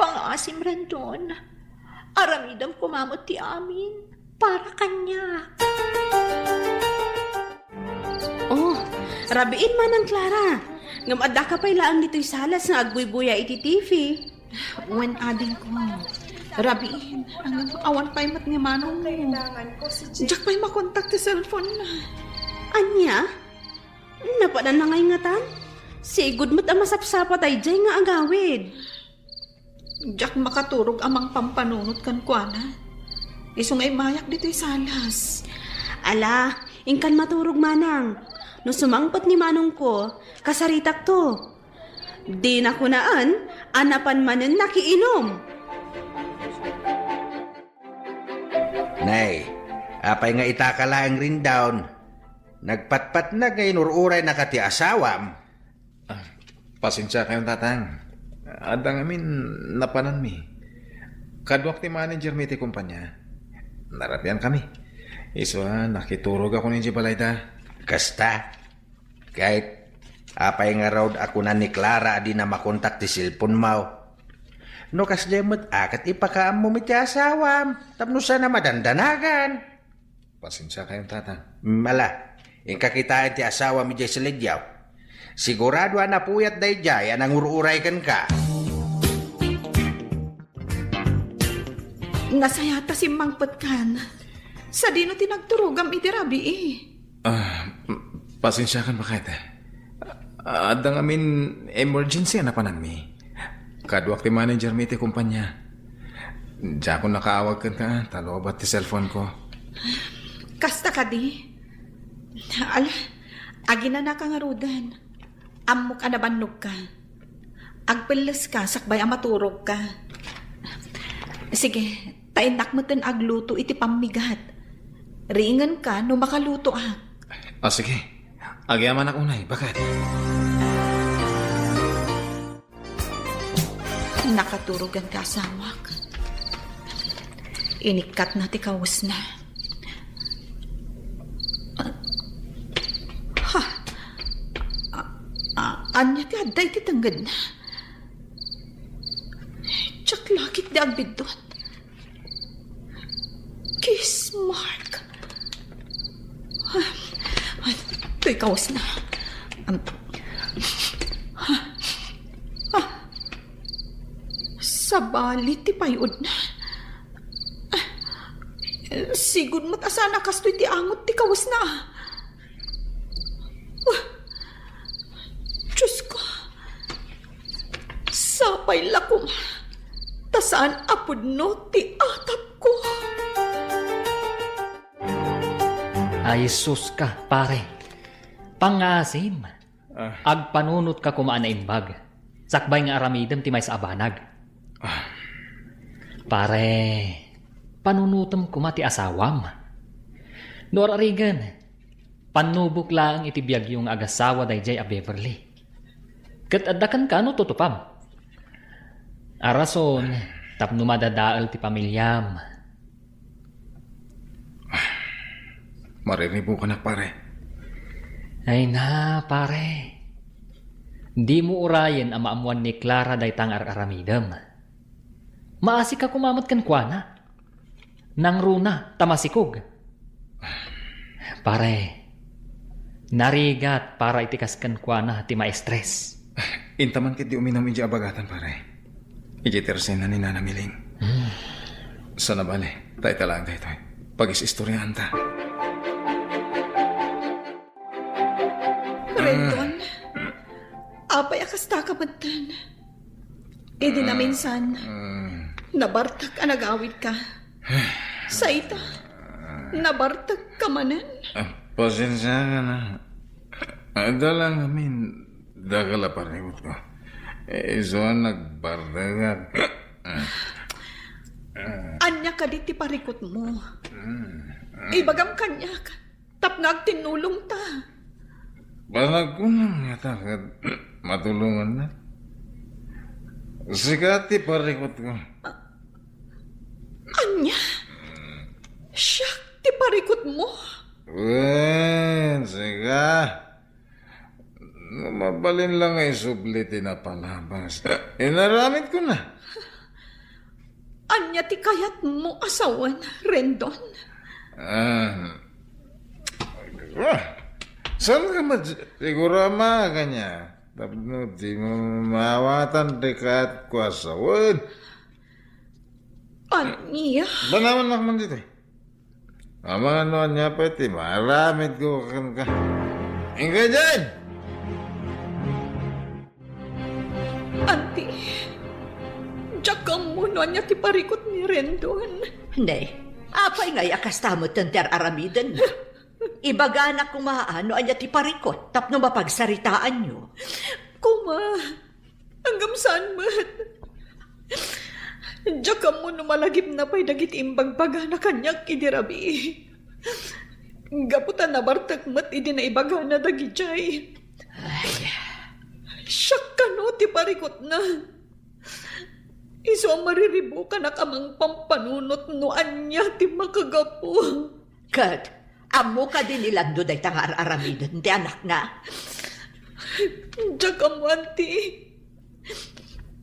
Pangaasim Rendon, aramidam kumamot ti amin para kanyak. Oh, rabiin man ang Clara. Ngam adda ka pa'y laang dito'y salas nga agbuy-buya iti TV. Wen ading ko. Rabiin, ang awan pa'y mat nga manong mo. Diyak pa'y makontak ti cellphone na. Anya? Napadan na ngay ngatan? Sigud mo't ang masapsapat ay jay nga agawid. Diyak makaturog amang pampanunot kan kuana. Iso nga'y mayak dito'y salas. Ala, ingkan maturog manang. No sumangpot ni manong ko, kasaritak to. Di na kunaan, anapan manen nakiinom. Nay, apay nga itakalaang rin down. Nagpatpat na ngayon ururay na kati asawam. Pasensya kayong tatang. Adang amin napanan mi. Kadwak ti manager mi ti kumpanya. Narapian kami. Iso nakiturog ako ni Balayda. Kasta, kahit apay nga raw ako na ni Clara di na makontak ti silpon mo. No kas demot akat ipakaam mo mi ti asawam. Tapno sana madandanagan. Pasensya kayong tatang. Mala, kakitaan ti asawa mi jay sa lidyaw. Sigurado na puyat day jay anang ururay kan ka. Nasayata si Mangpot kan. Sa dino tinagturugam iti rabi eh. Pasensya kan bakit? Adang amin emergency na panan mi. Kadwak ti manager mi ti kumpanya. Diya ko nakaawag kan ka, talobat ti cellphone ko. Kasta ka di. Ala, agina na ka nga rudan. Amok anabannog ka. Agpilas ka, sakbay amaturog ka. Sige, tainak mo tin agluto iti pamigat. Ringan ka no makaluto Sige. Agyaman ako unay. Bakit? Nakaturugan ka asawak. Inikat na ti kawas na. Anya ti aday ti tanggad na. Tsak lakit di agbidot. Kiss mark. Ito'y kawas na. Sa balit ti payod na. Sigud mo't asana kastoy ti angot ti kawas na. Apay lakom. Tasaan apod no ti atap ko. Ay, sus ka, pare. Pangasim. Agpanunot ka kumaan na imbag. Sakbay nga aramidem ti may sa abanag. Pare, panunutom kuma ti asawam. Norarigan, panubok lang iti biyag yung agasawa dayjay a Beverly. Kat adakan ka no tutupam. Arason, tapno madadaal ti pamilyam. Mariribo ka na, pare. Ay na, pare. Di mo urayan ang maamuan ni Clara day tangar aramidam. Maasi ka kumamat kan kuana. Nang runa, tamasikog. Pare, narigat para itikas kan kuana ti ma-stress. Intaman kit di uminom iji abagatan, pare. Iji tersen na ni Nana Miling. Sana bale, tayo talang tayo. Pag-isistoryahan ta. Rendon, apay akasta ka matan. E di na minsan, nabartak ang nagawid ka. Sa ita, nabartak ka manan. Pasensya ka na. Dalang amin, dagala paribot ko. So, nagbardagat. Anya ka di ti parikot mo. Ibagam kanya ka. Tapnag tinulong ta. Balag ko nang yatakad. Matulungan na. Sigati parikot ko. Anya? Siyak ti parikot mo. Siga. Mabalin lang ay subliti na palabas. Inaramit ko na. Anya ti kayat mo asawan, Rendon. Saan ka siguro ama kanya? Tapno di mo mawatan dekat kuasawan. Anya? Banaman nakman dito. Ama ano niya pa iti, maramit ko kan ka. Ingka dyan! Auntie, jakam mo no anya ti parikot ni Rendon. Hindi. Apay nga yakastamot ng ter aramidan na. Ibaga na kumaano anya ti parikot tapno mapagsaritaan nyo. Kuma, hanggang saan mat? Jakam mo no malagip na pa'y dagit imbagbaga na kanyak idirabi. Gaputan na bartak mat idi na ibaga na dagijay. Siyak ka no ti parikot na. Iso ang mariribo ka na kamang pampanunot no anya ti makagapo. Kat, amo ka din ilando day tangar aramidan ti anak na. Jakam mo, auntie.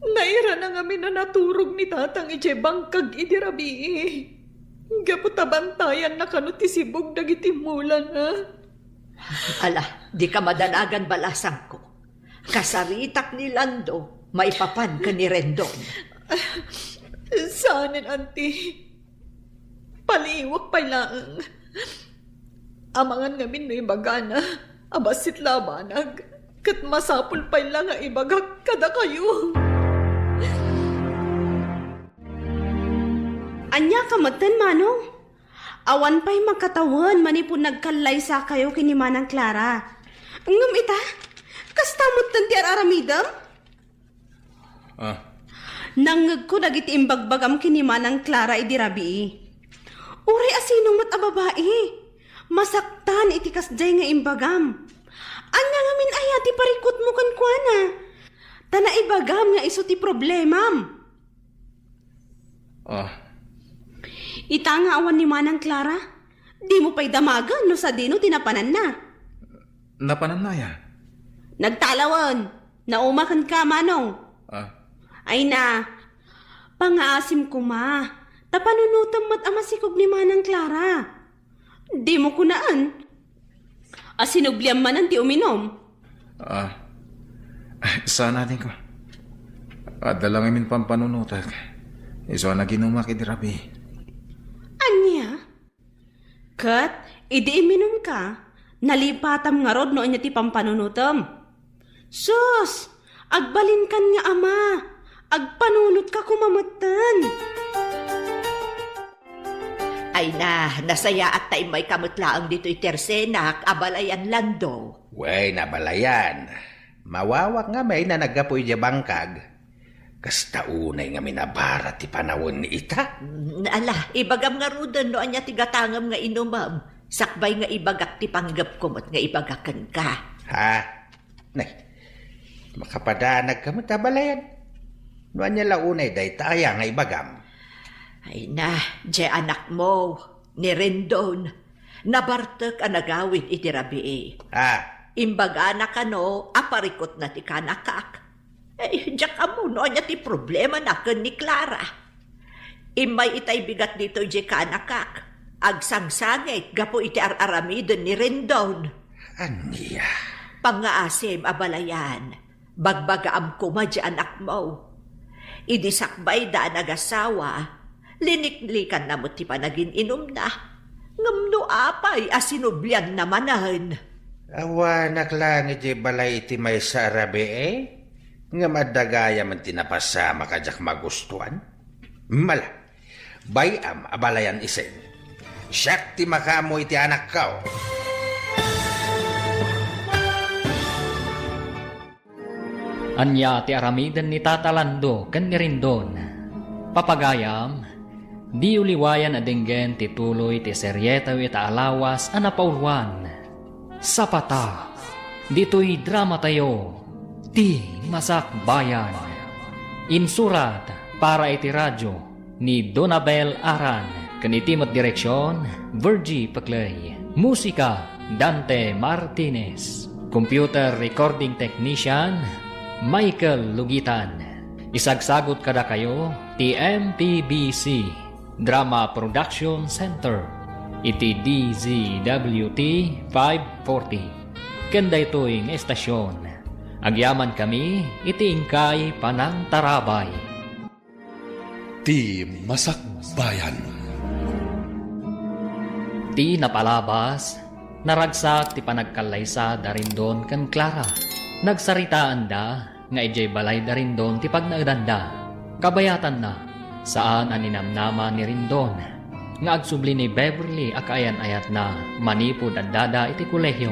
Naira na nga na naturog ni tatang ije bangkag idirabi. Gaputabantayan na kano ti sibog dagiti mula na. Ala, di ka madanagan balasang ko. Kasaritak ni Lando, may papan ka ni Rendon. Saanin, auntie? Paliwak pa lang. Amangan ngamin no ibagana, abasit labanag, kat masapul pa lang nga ibagak kada kayo. Anya kamatan, Manong. Awan pa'y magkatawan, manipon nagkalay sa kayo kini Manang Clara. Ngam ita, kastamot ng tiar aramidam? Nangag ko dagiti imbagbagam kini Manang Clara idirabi. Uri asinong mat ababae. Masaktan iti kasjay nga imbagam. Anya ngamin ayati parikot mo kan kuana. Tana ibagam nga iso ti problemam. Ita nga awan ni Manang Clara. Di mo pa'y damagan no sa dino tinapanan na. Napanan na ya? Nagtalawan. Naumakan ka, Manong. Ay na. Pangaasim ko ma. Tapanunutam mat amasikog ni Manang Clara. Di mo kunaan. Asinubliam man ti uminom. Saan natin ko? Dalang imin pampanunutak. Iso na ginumak idirabi. Anya? Kat, idi iminom ka. Nalipatam nga rod no anya ti pampanunutam. Sus! Agbalin kan nga ama. Agpanunot ka kumamatan. Ay na, nasaya at tayo may kamutlaang dito'y tersenak, abalayan lando. Way, nabalayan. Mawawak nga may na nagapoy di bangkag. Kasta unay nga minabara ti panawon ni ita. Ala, ibagam nga rudan no anya tigatangam nga inumam. Sakbay nga ibagak ti panggap kumot nga ibagakan ka. Ha? Nay, makapadanag ka mo tabalayan. No anya launay day taya nga ibagam. Ay na, di anak mo, ni Rendon. Nabartek ang nagawin iti rabi. Imbaga na ka no, aparikot na ti kanakak. Diyak mo, no anya ti problema na kan ni Clara. Imay itay bigat dito di kanakak. Agsangsangit, gapo iti araramidon ni Rendon. Aniya? Pangaasim abalayan, bagbagaam kuma di anak mo. Idisakbay da nagasawa, liniklikan na mo ti panagin inom na. Ngamno apay asinubyan namanan. Awanak lang iti balay iti may sa arabi nga madagaya man tinapasama kajak magustuhan. Mala, bayam abalayan isen. Siyak ti makamo iti anak kao. Anya ti aramidan ni Tatalando ken ni Rendon. Papagayam, di uliwayan adenggen ti tuloy ti seryeta ita alawas a napaulwan. Sapata, dito'y drama tayo, ti Masak Bayan. Insurat para iti radyo ni Donabel Aran, kanitimot direksyon, Virgie Paclay. Musika, Dante Martinez. Computer recording technician, Michael Lugitan. Isagsagot kada kayo, ti MPBC Drama Production Center. Iti DZWT 540. Kanda ito'y estasyon. Agyaman kami, iti ingkay panang tarabay. Ti Masak Bayan. Ti napalabas, naragsak ti panagkalaysa darin doon kan Clara. Nagsaritaan da, nga ijay balay darin doon ti pagnaadanda. Kabayatan na, saan aninamnama ni Rindon. Nga agsubli ni Beverly akayan-ayat na manipod at dada iti kolehyo.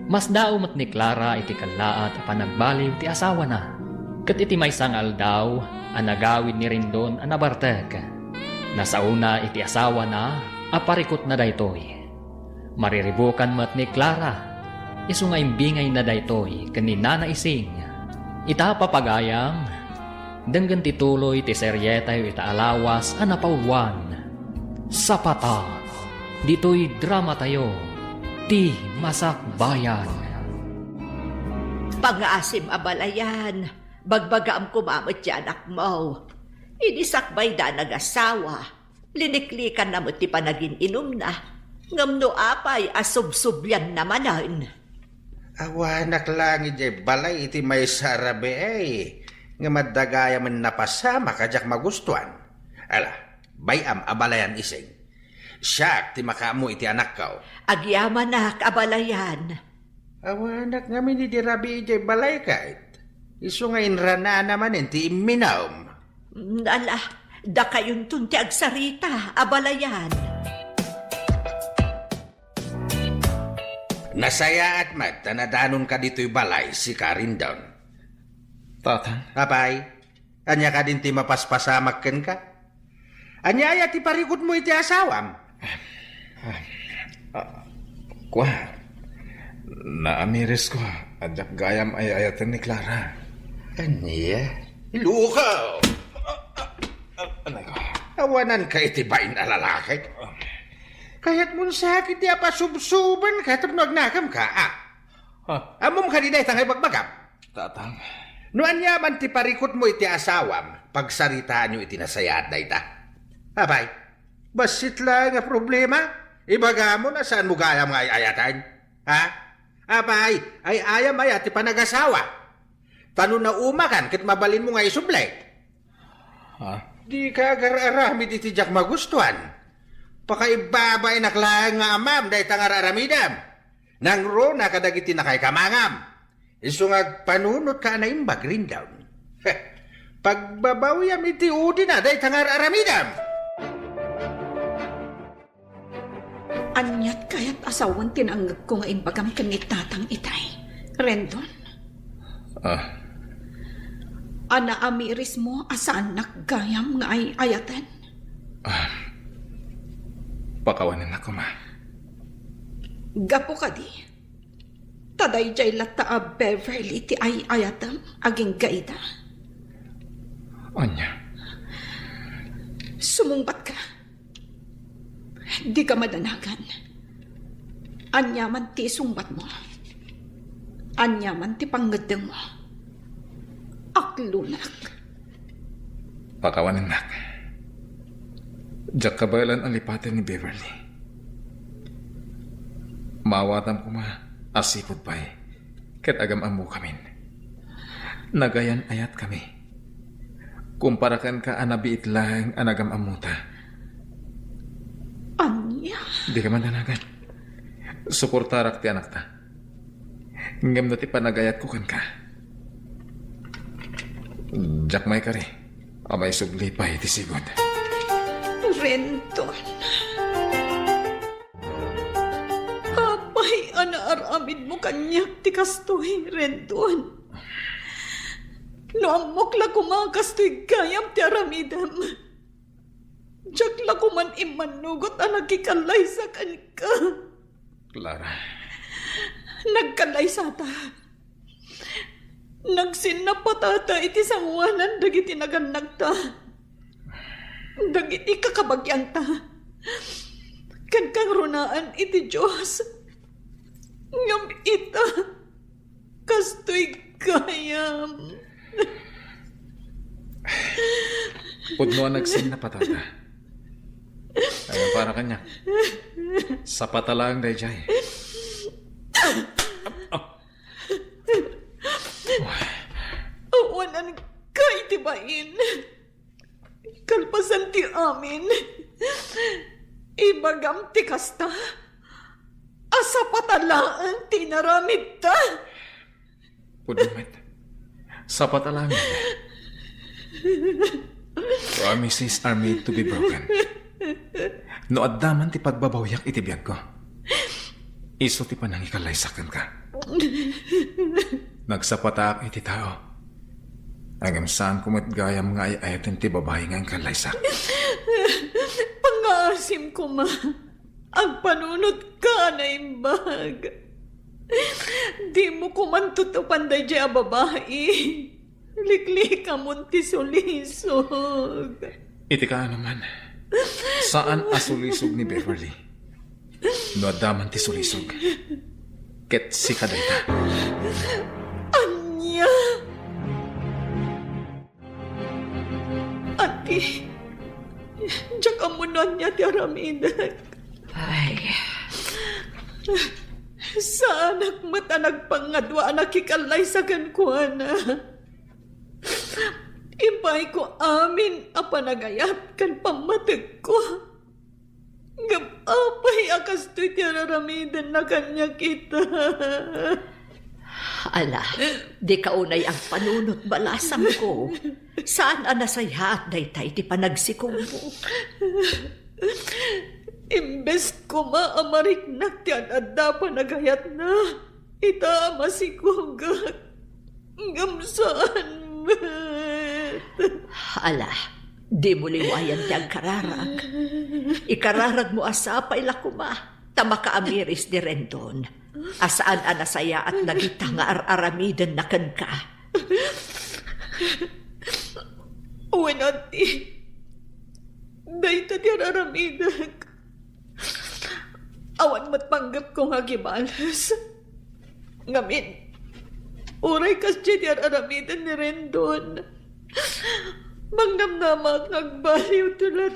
Mas daumat ni Clara iti kalaat a panagbaliw ti asawa na. Kat iti may sangal daw, anagawid ni Rindon anabartek. Nasauna iti asawa na, aparikot na daytoy. Mariribukan mat ni Clara, iso nga imbingay na daytoy kanina na ising. Ita papagayam, denggan tituloy ti seryeta yu ita alawas anapaulwan. Sapata, dito'y drama tayo, ti Masak Bayan. Pangaasim abalayan, bagbagaam kumamot di anak mo. Idisakbay da nagasawa, liniklikan na mo ti panagin inom na. Ngamno apay asubsubyan namanan. Awanak lang iti balay iti may sa arabi nga madagaya man napasama kajak magustuhan. Ala, bayam abalayan iseng. Siyak ti makamo iti anak kao. Agyaman na abalayan. Awanak nga min iti rabi iti balay kahit. Iso nga inrana naman iti iminaw. Ala, da kayon tunti agsarita, abalayan. Nasaya at mat, tanadanon ka dito'y balay si Carindon. Tatang? Apay, anya ka din ti mapaspasamakken ka? Anyaya ti parikot mo iti asawam. Kwa, naamiris ko. Adyak gayam ay ayatan ni Clara. Anya? Ilukaw! Anay ko. Awanan ka iti bain na lalaki. Kaya't mo sakit di apasubsuban ka tapno agnakam ka, Amom ka dinay tangay bagbagam. Tatang. Noan yaman ti parikot mo iti asawam, pagsaritaan nyo iti nasayat na ita. Abay, basit lang nga problema. Ibaga mo na saan mo gayam nga ayatan? Ha? Abay, ay ayam ayat ti panagasawa. Tano na umakan kit mabalin mo nga isublay. Ha? Di ka agar-aramid iti jak magustuhan. Pakaibabay naklaan nga amam dahi tangar aramidam. Nang ro na kadagiti na kay kamangam. Iso nga panunot ka na imbag rin daw. Pagbabawyam iti udi na, day tangar aramidam. Anyat kaya't asawan tinanggap ko nga imbagam kanit tatang itay. Rendon, ana amiris mo asaan naggayam nga ay ayatan? Pakawanin ako, ma. Gapo ka di. Taday jay lata a Beverly ti ay ayatam aging gaida. Anya, Sumungbat ka. Di ka madanagan. Anyaman ti sungbat mo. Anyaman ti panggadang mo. Aklunak. pakawanin nak. Diyak kabalan ang lipatan ni Beverly. Mawatam ko, ma, asipod pa'y, ket agam amu kamin. Nagayan ayat kami. Kumparakan ka anabiit lang anagam amuta. Anya? Di ka man danagan. Suportarak ti anak ta. Ngam na ti panagayat ko kan ka. Diyak may kari. Amay subli pa iti sigod. Renton. Apay anaaramid mo kanyak ti kastoy, Renton. No amok la kumakastoy kayam ti aramidam. Diyak la kuman imanugot anak ikalay sa ka. Clara. Nagkalay sa ta. Nagsinapatata iti sangwanan dagiti naganag ta. Dagiti kakabagyan ta. Kan kang runaan iti Diyos. Ngam ita. Kastoy kayam. Pudno ang nagsin na patata. Ayun para kanya. Sa patalang day jay. Awanan ka itibain. Kalpasan ti amin. Ibagam ti kasta. Asa patalaan ti naramid ta. Pudno met. Sa patalang. Promises are made to be broken. No addaman ti pagbabawyak iti biyag ko. Iso ti panangikalaysakan ka. Nagsapatak iti tao. Agam saan kumat gayam nga ayatin ti babae nga ang kalaysak. Pangasim ko, ma. Ang panunod ka na imbag. Di mo kumantutupan day di a babae. Likli ka munti sulisog. Iti ka naman. Saan asulisog ni Beverly? No adaman ti sulisog. Ket si kadayta. Anya! Ati, diyak amunan niya ti aramidak. Ay, Sa anak mata nagpangadwa anak ikalay sa kankuana. Ibay ko amin apanagayat kan pamatag ko. Ngapapay akas to'y tiraramidan na kanya kita. ala, di kaunay ang panunot balasam ko. Saan anasaya at daytay ti panagsikong mo? Imbes ko maamariknak ti adada panagayat na. Ita masikugak. Ngamsaan Ala, di mo liwayan ti ang kararag. Ikararag mo asapay lakuma. Tama ka amiris di Rendon. Asaan anasaya at nagita nga araramidan na kan ka. Uwan ati. Dahita ti araramidag. Awan matpanggap kong hagibalas. Ngamin, uray kas ti araramidan ni Rendon. Mangnamnamak nagbaliw tulat.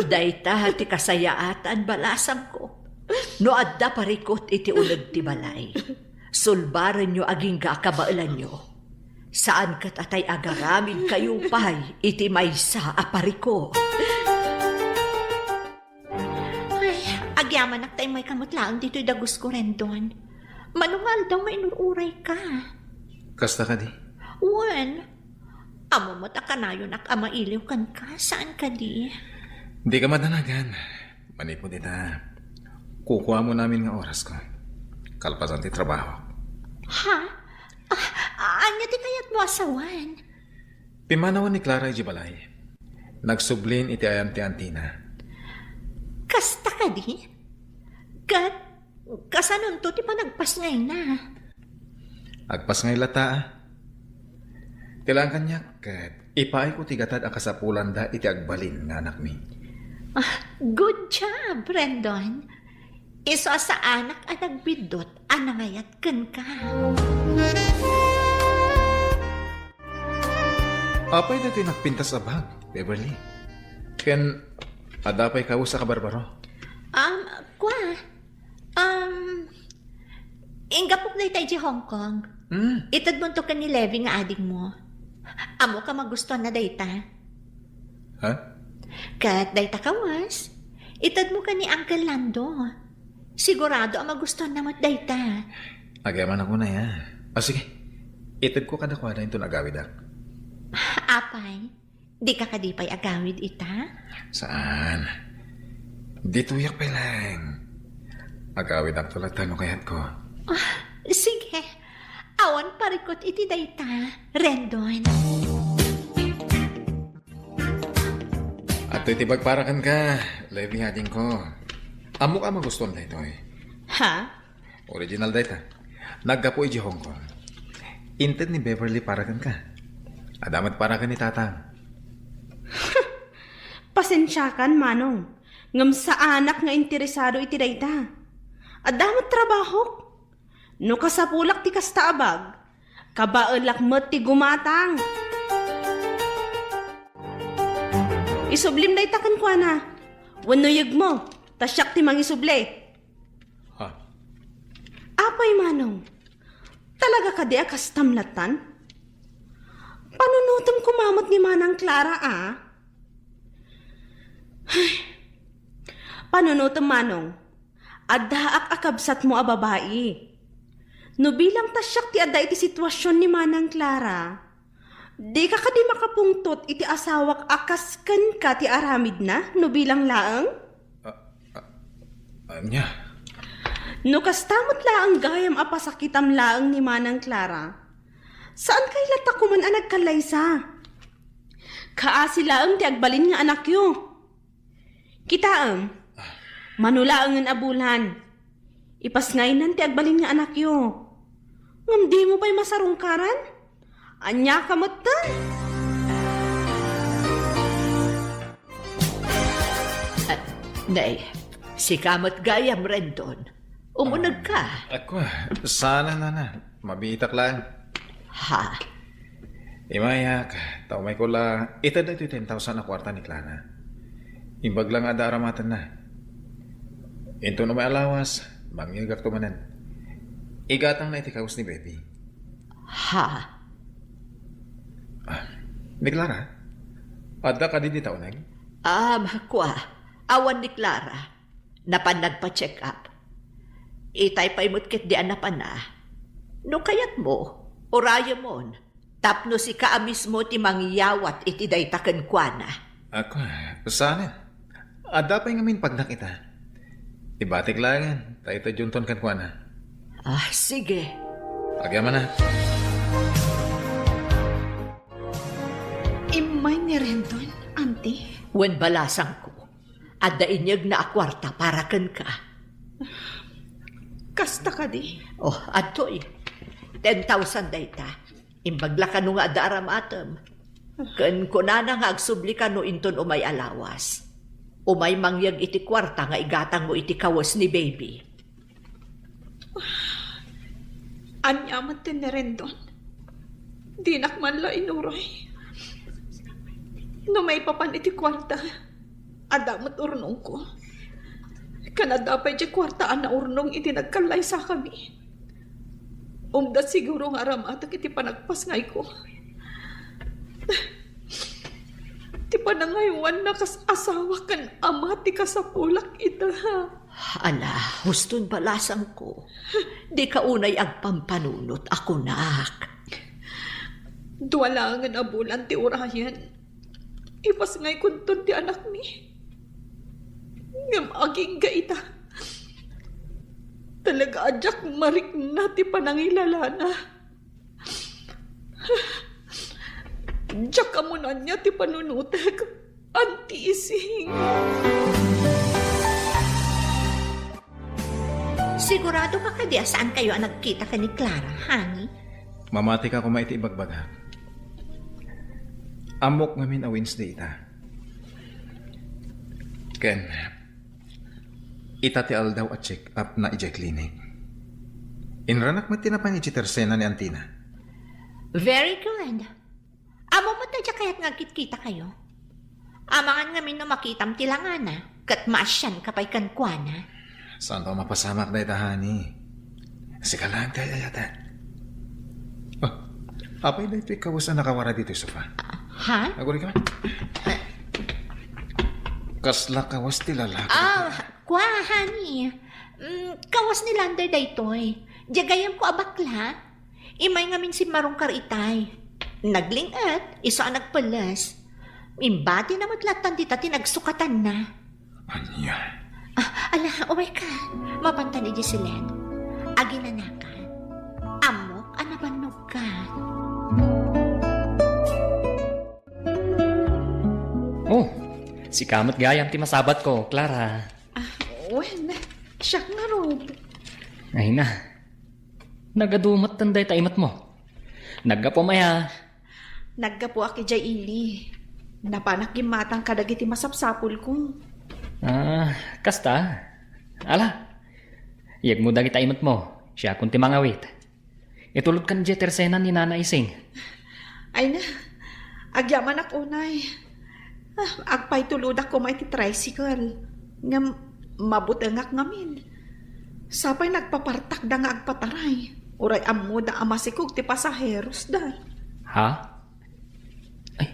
Dayta ti kasayaatan balasam ko. No adda parikot iti unag ti balay. Sulbaran nyo aging kakabailan nyo. Saan kat atay agaramid kayo pay iti maysa apariko. Ay, agyaman ak tayo may kamutlaan dito dagus ko Rendon. Manungal daw may inururay ka. Kasta ka di? Wan, Amo mo takanayon ak ama iliw kan ka. Saan ka di? Hindi ka madanagan. Manipod ita. Kukuha mo namin nga oras ko. Kalpasan ti trabaho. Ha? Anya di kayat mo asawan? Pimanawan ni Clara Ijibalay. Nagsublin iti ayam ti Antina. Kasta ka di? Kasanon to ti panagpas ngay na. Agpas ngay lata. Kailangan kanya kat ipaay ko tigatad ang kasapulan da iti agbalin nga anak mi. Good job, Brandon. Iso sa anak ang nagbidot, anangayat kan ka. Apay dito nagpintas sa bag, Beverly. Ken, adapay ka sa kabarbaro. Ingapok na itay di Hong Kong. Itad mo to ka ni Levi nga ading mo. Amo ka magustuhan na dayta. Ha? Kat dayta kawas. Itad mo ka ni Uncle Lando. Sigurado ang magustuhan na mo't dayta. Agaman ako na ya. Sige. Itad ko kada kwada ito nagawid ak. Apay, di ka kadipay agawid ita? Saan? Dito yak pa lang. Agawid ak tulad tanong kayat ko. Sige. Awan parikot iti dayta, Rendon. At iti bagparakan ka, Levi hading ko. Amo ka magustuhan na ito eh. Ha? Original data. Naggapo iji Hong Kong. Inted ni Beverly parakan ka. Adamat parakan ni Tatang. Pasensyakan, Manong. Ngam sa anak nga interesado iti dayta. Adamat trabaho. No kasapulak ti kasta abag. Kabaelak met ti gumatang. Isublim dayta kan kuana. Wenno yeg mo. Tasyak ti mangisuble. Ha? Apay, Manong. Talaga ka di kastamlatan? Panunutom kumamot ni Manang Clara, ah? Panunutom, Manong. Addaak akabsat mo a babae. No bilang tasyak ti adda iti sitwasyon ni Manang Clara, di ka di makapungtot iti asawak akasken ka ti aramid na, no bilang laeng? Anya? No kastamot laeng gayam apasakitam laeng ni Manang Clara, saan kay lata kuman anag kalaysa? Kaasi laeng ti agbalin nga anak yu. Kitaem, manulaeng nga abulan. Ipasngaynan ti agbalin nga anak yu. Ngam di mo pa'y masarungkaran? Anya kamot ta? Nay, si kamot gayam, Rendon. Umunag ka. Ako, sana na. Mabitak lang. Ha? Imayak, taumay ko lang. Itad na ito 10,000 na kwarta ni Clara. Imbag lang ada aramatan na. Ito na may alawas, mangyagak tumanan. Igatang na itikawas ni Baby. Ha? Ni Clara? Adda ka din di taonag? Makwa. Awan ni Clara. Napan nagpa-check up. Itay pa imutkit di anapan na. No kayat mo, oraya mon, tapno si kaamis mo ti mangyawat iti daytaken kuana. Ako, sana. Adda pa yung amin pag nakita. Ibatik lang, tayo junton kan kuana. Sige. Agyaman na. Imay ni Rendon, auntie. Wen balasang ko, adda inyag na akwarta para ken ka. Kasta ka di. Adtoy. 10,000 dayta. Imbagla ka no nga adda aramatem. Ken kunana nga agsubli ka no inton umay alawas. Umay mangyag iti kwarta nga igatang mo iti kawas ni Baby. Anyaman tin ni Rendon. Di nakman la inuroy. No may papan iti kwarta, adamot urnong ko. Kanadapay di kwartaan na urnong iti nagkalay sa kami. Umdat siguro nga ramatak iti panagpas ngay ko. Ti panangaywan na asawa kan ama ti kasapulak ita ha. Ala, huston balasang ko. Di ka unay agpampanunot ako nak. Duwalangan abulan ti urayan. Ipas ngay kuntun ti anak mi. Ngam aging gaita. Talaga adyak marik na ti panangilalana. Diyak amunan niya ti panunutek. Anti ising. Sigurado ka kadi saan kayo ang nagkita ka ni Clara, honey? Mamati ka kung maiti ibagbaga. Amok ngamin a Wednesday ita. Ken, ita ti aldaw at check up na ija clinic. Inranak mo tinapan iti tersena ni Antina. Very good. Amo mo tadya kaya't ngagkit-kita kayo. Amangan ngamin no makitam tilangana, kat maasyan kapay kankwana. Saan pa mapasamak na itahani? Sika lang tayo yata. Oh, apay na ito'y kawas na nakawara dito sa sofa. Ha? Aguri ka man. Kasla kawas ti lalaki. Kwa, honey. Kawas ni Lander daytoy. Jagayam ko abakla. Imay ngamin si Marungkar itay. Naglingat, isa ang nagpalas. Imbati na matlatan dita tinagsukatan na. Anya? Ala, oh my God. Mapantan ni Giselen. Aginanakan. Amok, anabanog ka. Oh, si kamot gayam ti masabat ko, Clara. Wen, siya nga ro. Ay na. Nagadumot tanday taimat mo. Nagapumaya. Naggapo aki jay ili. Napanak gimatang kadagiti masapsapul ko. Kasta. Ala. Iyag mo dagi taimat mo. Siya kunti mangawit. Itulog kan jay tersena ni Nana Ising. Ay na, agyaman ak unay. Agpay tuludak ko may ti tricycle. Ngam, mabutengak ngamin. Sapay nagpapartak da nga agpataray. Uray ammo da amasikog ti pasaheros da. Ha? Ay,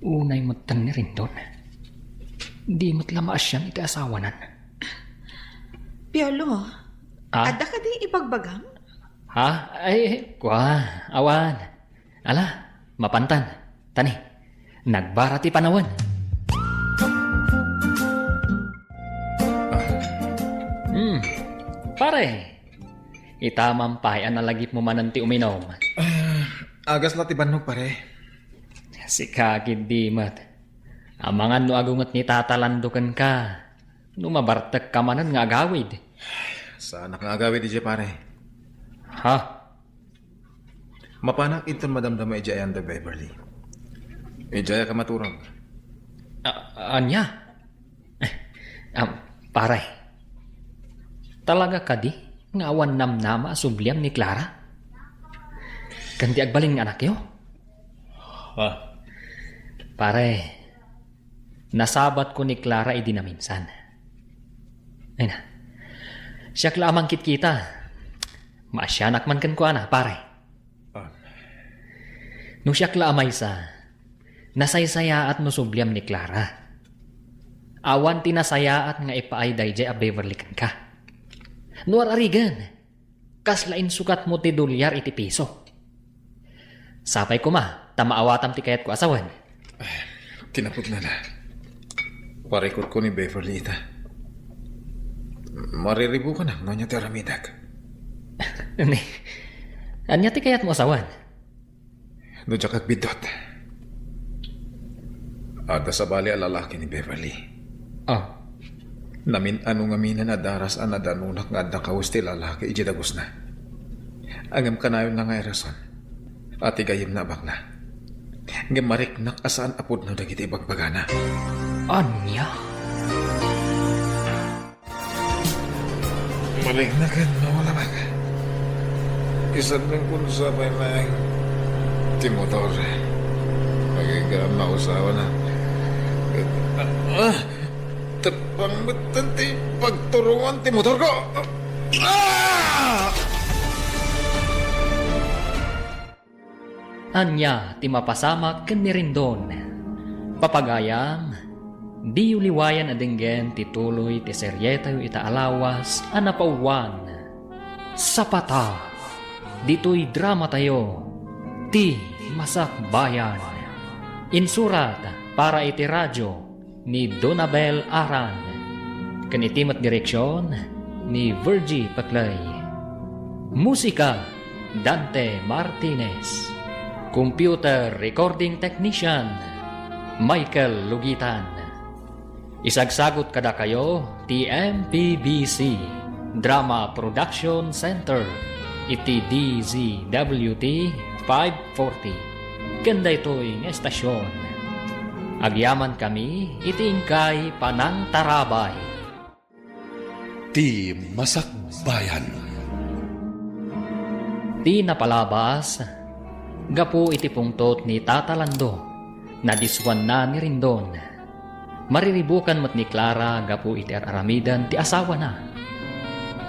unay matang ni rin doon. Di matlamaas siyang iti asawanan. Piolo, Ah? ada ka di ibagbagang? Ha? Ay, kwa, awan. Ala, mapantan. Tani, nagbara ti panawan. Pare, itamampay ang nalagip mo mananti uminom. Agas la ti banog pare. Si kakid di mat. Amangan no agungot ni tatalandukan ka. Numabartek ka manan nga agawid. Sana nga agawid ije pare. Ha? Mapanak inton madamdama ija ayan da Beverly. Ija ka maturog. Anya? Pare. Talaga ka di? Nga awan namnama subliam ni Clara? Kanti agbaling anak yo? Ha? Pare, nasabat ko ni Clara idi na minsan. Ay na, siya lamang kit kita. Maasyanak man kan ko ana, pare. Nung siya lamay sa, nasaysaya at nusubliam ni Clara. Awan tinasaya at nga ipaay dayjay a Beverly kan ka. Nuar arigan, kaslain sukat mo ti dolyar iti piso. Sapay ko ma, tamaawatam ti kayat ko asawan. Kinapot na na. Parikot ko ni Beverly ita. Mariribu ka na, no niya ti aramidag. Anya ti kayat mo asawan? No siya kagbidot. Ada sa bali a lalaki ni Beverly. Oh, Namin anong aminan na daras an nadanunak nga adakawas ti lalaki iji dagos na. Angam kanayon na nga erason. At igayim na bakla. Ngam mariknak asaan apod na dagiti bagbagana. anya? Mariknakan mawala ba ka? Isan lang kung sabay lang timotor. Magigam na usawa na. Tepang betan ti pagturungan ti motor ko. Anya ti mapasamak ken ni Rindon. Papagayam, di uliwayan adenggen ti tuloy ti seryetayo ita alawas anapauwan. Sapata, dito'y drama tayo, ti Masak Bayan. Insurat para iti radyo ni Donabel Aran. Kanitimat direksyon ni Virgie Paclay. Musika Dante Martinez. Computer recording technician Michael Lugitan. Isagsagot kada kayo TMPBC Drama Production Center iti DZWT 540. Ganda ito'y estasyon. Agyaman kami iti ingkay Panang Tarabay. Ti Masak Bayan. Ti napalabas, gapu iti pungtot ni Tata Lando, na diswan na ni Rindon. Mariribukan mat ni Clara, gapu iti aramidan ti asawa na.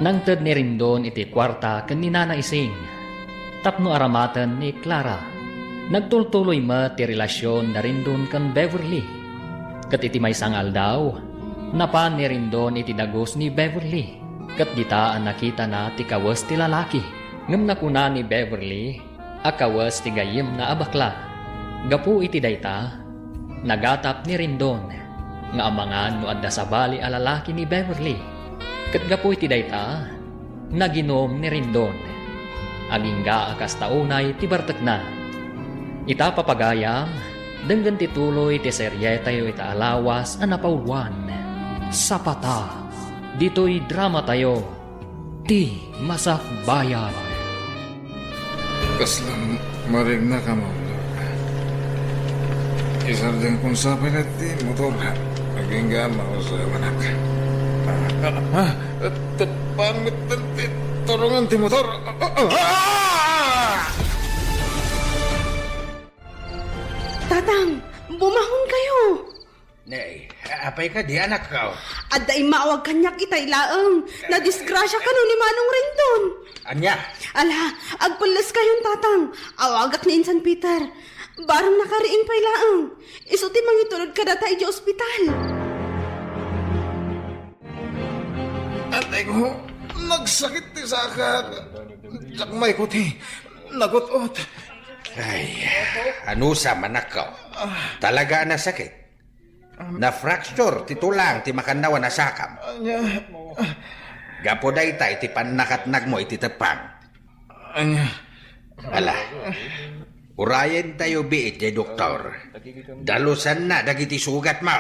Nangted ni Rindon iti kwarta ken ni Nana Ising. Tapno aramatan ni Clara. Nagtultuloy mat ti relasyon na Rindon ken Beverly. Kat iti may sangal daw, napan ni Rindon iti dagos ni Beverly. Kat ditaan nakita na ti kawas ti lalaki. Ngem nakuna ni Beverly, akawas ti gayem na abakla. Gapu iti dayta, nagatap ni Rindon, nga amangan no adda sa bali a lalaki ni Beverly. Kat gapu iti dayta, naginom ni Rindon. Agingga akas taunay ti bartek na. Ita papagayam, denggan ti tuloy ti seryetayo ita alawas a napauluan. Sapata, dito'y drama tayo, ti Masak Bayan. Kaslang marig na ka mo. Isardeng kung sapay na ti motor. Naging gama ko sa manak. Pamit na ti turungan ti motor. Tatang, bumahon kayo. Nay, apay ka di anak ka. At daing maawag kanyak itay laeng. Nadisgrasya ka no ni Manong Rendon. Anya, Ala, agpulas kayon tatang. Awagak ni Insan Peter. Barang nakariing pay laeng. Isuti mangitulod ka data iti ospital. Atay ko, nagsakit ti saka. Sakmay ko ti, nagutot. ay, ano sa manak ka? Talaga na sakit. Na-fracture, titulang, ti makanawa na sakam. Anya, Gapo day tay, ti panakatnag mo, iti tepang. anya. Ala, urayan tayo biit, doktor. Dalusan na, dagiti sugat mo.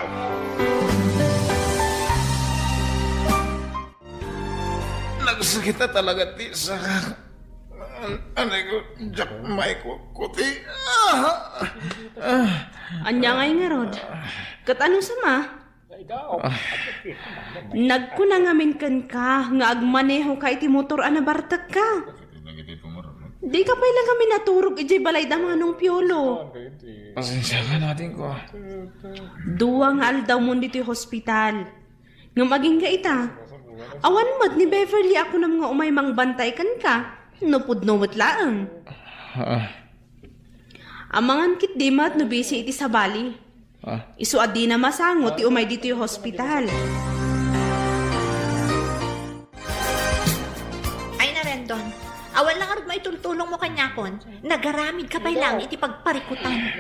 Nagsakit na talaga ti saka. Anay ko, jakmay ko kuti. Anya ngay nga rod. Kat ano sama? Nagkunangamin kan ka, nga agmaneho ka iti motor anabartak ka. Di ka pa lang kami naturog iti balay damanong piolo. Pasensya ka natin ko. Duwa nga aldaw mo dito yung hospital. Nga maging ka ita. Awan mat ni Beverly ako na mga umay mang bantay kan ka. Nupod numot laang. Amangan kit di mat no busy iti sa bali. Isu adi na masangot ti umay dito yung hospital. Ay na Rendon, awan lang arod maitultulong mo kanyakon. Nagaramid ka pa'y lang iti pagparikutan.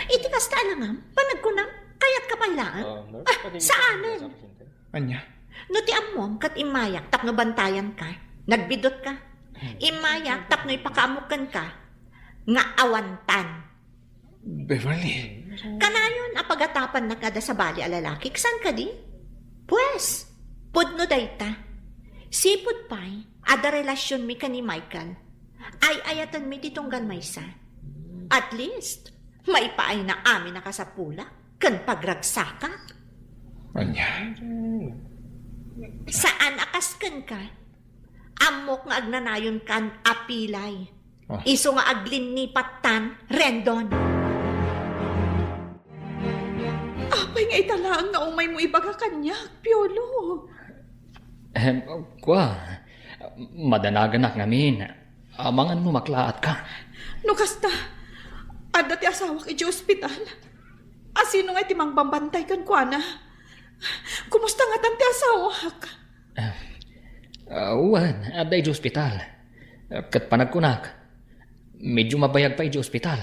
Iti kasta alamam, panagkunam, kayat ka pa'y lang. Saanan? Anya? No ti amom, kat imayak, tapno bantayan ka. Nagbidot ka. Imayak, tapno ipakaamukan ka. Nga awantan. Beverly. Kanayon, apagatapan na kada sa bali alalaki, ksan ka di? Pues, pudno dayta. Sipud pa'y, ada relasyon mi ka ni Michael. Ay ayatan mi ditonggan maysa. At least, maipaay na amin nakasapula, kan pagragsaka. Anya? Saan akaskan ka? Amok nga agnanayon kan apilay. Iso nga aglin ni Patan, Rendon. Apay nga italaang nga umay mo ibaga kanyak, Piolo. Kwa, madanaganak ngamin. Amangan mo maklaat ka. No kasta, ada ti asawak iti ospital. Asino nga iti mangbambantay kan kwa na. Kumusta nga tan ti asawak? Uwan, aday di ospital. Kat panagkunak. Medyo mabayag pa iti ospital.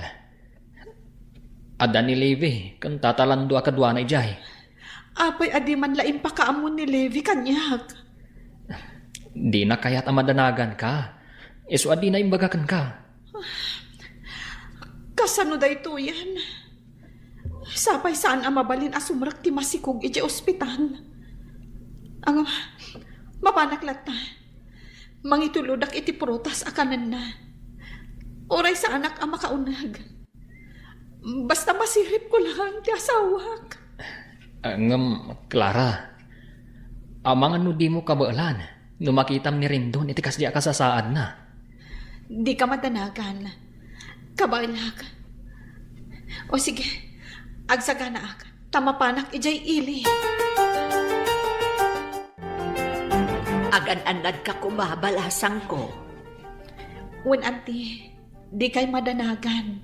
Ada ni Levi, kan tatalando akadwa na ijay. Apay adi man laim pa kaamon ni Levi kanyak. Di na kaya't amadanagan ka. Iso adi na imbagakan ka. Kasano da ito yan? Sapay saan ang mabalin asumrak ti masikog iti ospital. Ang mapanaklat na. Mangituludak iti prutas akanan na. Oray sa anak ang makaunag. Basta masirip ko lang ti asawak. Ngam, Clara. Amang ano di mo kabaalan. Numakitam ni Rendon, iti kasdi akasasaad na. Di ka madanagan. Kabalag. O sige, agsagana ak. Tamapanak ijay ili. Agan-anad ka kumabalasang ko. Wen auntie, di kay madanagan.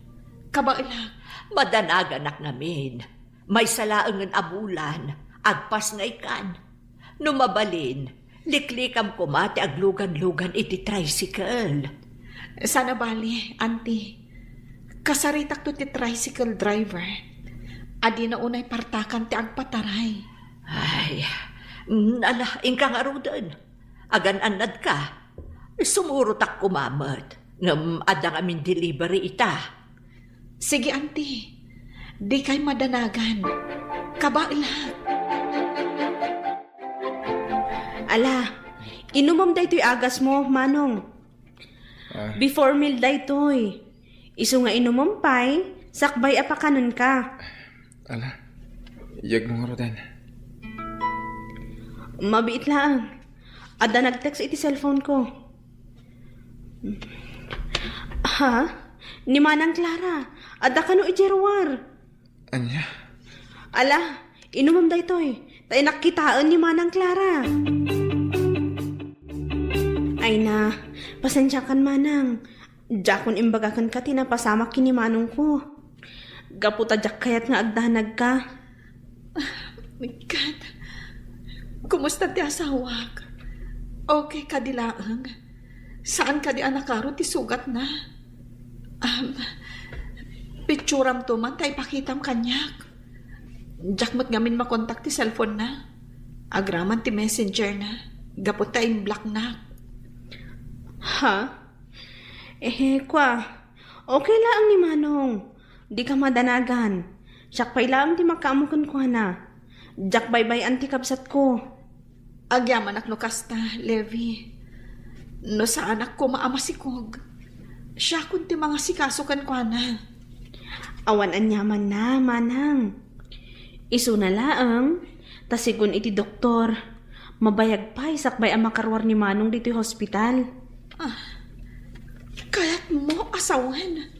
Kabalag. Madanagan ak namin. May salaangan abulan, agpas nga ikan. Numabalin, liklikam ko mati aglugan-lugan iti tricycle. Sana bali, auntie. Kasaritak to ti tricycle driver. Adi na unay partakan ti agpataray. Ay, ingka nga rudan. Agan-anad ka. Sumurutak kumamat. Ngam adang amin delivery ita. Sige, auntie. Di kay madanagan. Kabailag. Ala, inumam da ito'y agas mo, Manong. Before meal da ito'y. Iso nga inumam pa'y, sakbay apakanon ka. Ala, iyag mo nga rodan. Mabiit lang. Ada nag-text iti cellphone ko. Ha? Ni Manang Clara. Ada ka no ijerwar. Anya? Ala, inumam da ito'y. Tayo nakitaan ni Manang Clara. Ay na, pasensya kan Manang. Jakon imbagakan ka tinapasamak kini Manong ko. Gaputa jak kayat nga agdanag ka. My God. Kumusta ti asawak? Okay ka dilaang? Saan ka di anakaro ti sugat na? Picturam to man tay pakitam kanyak. Jak mat ngamin makontak ti cellphone na. Agraman ti messenger na. Gapot ta in black na. Ha? Kwa. Okay lang ni Manong. Di ka madanagan. Siyak pa'y lang ti makaamukon ko na. Jak bye-bye anti kabsat ko. Agyaman ak no kasta, Levi. No sa anak ko maamasikog. Siya kun ti mga sikasukan ko na. Awan anyaman na, Manang. Isu na laang, tasigon iti doktor. Mabayag pa, isakbay ang makarwar ni Manong dito hospital. Kaya't mo asawan.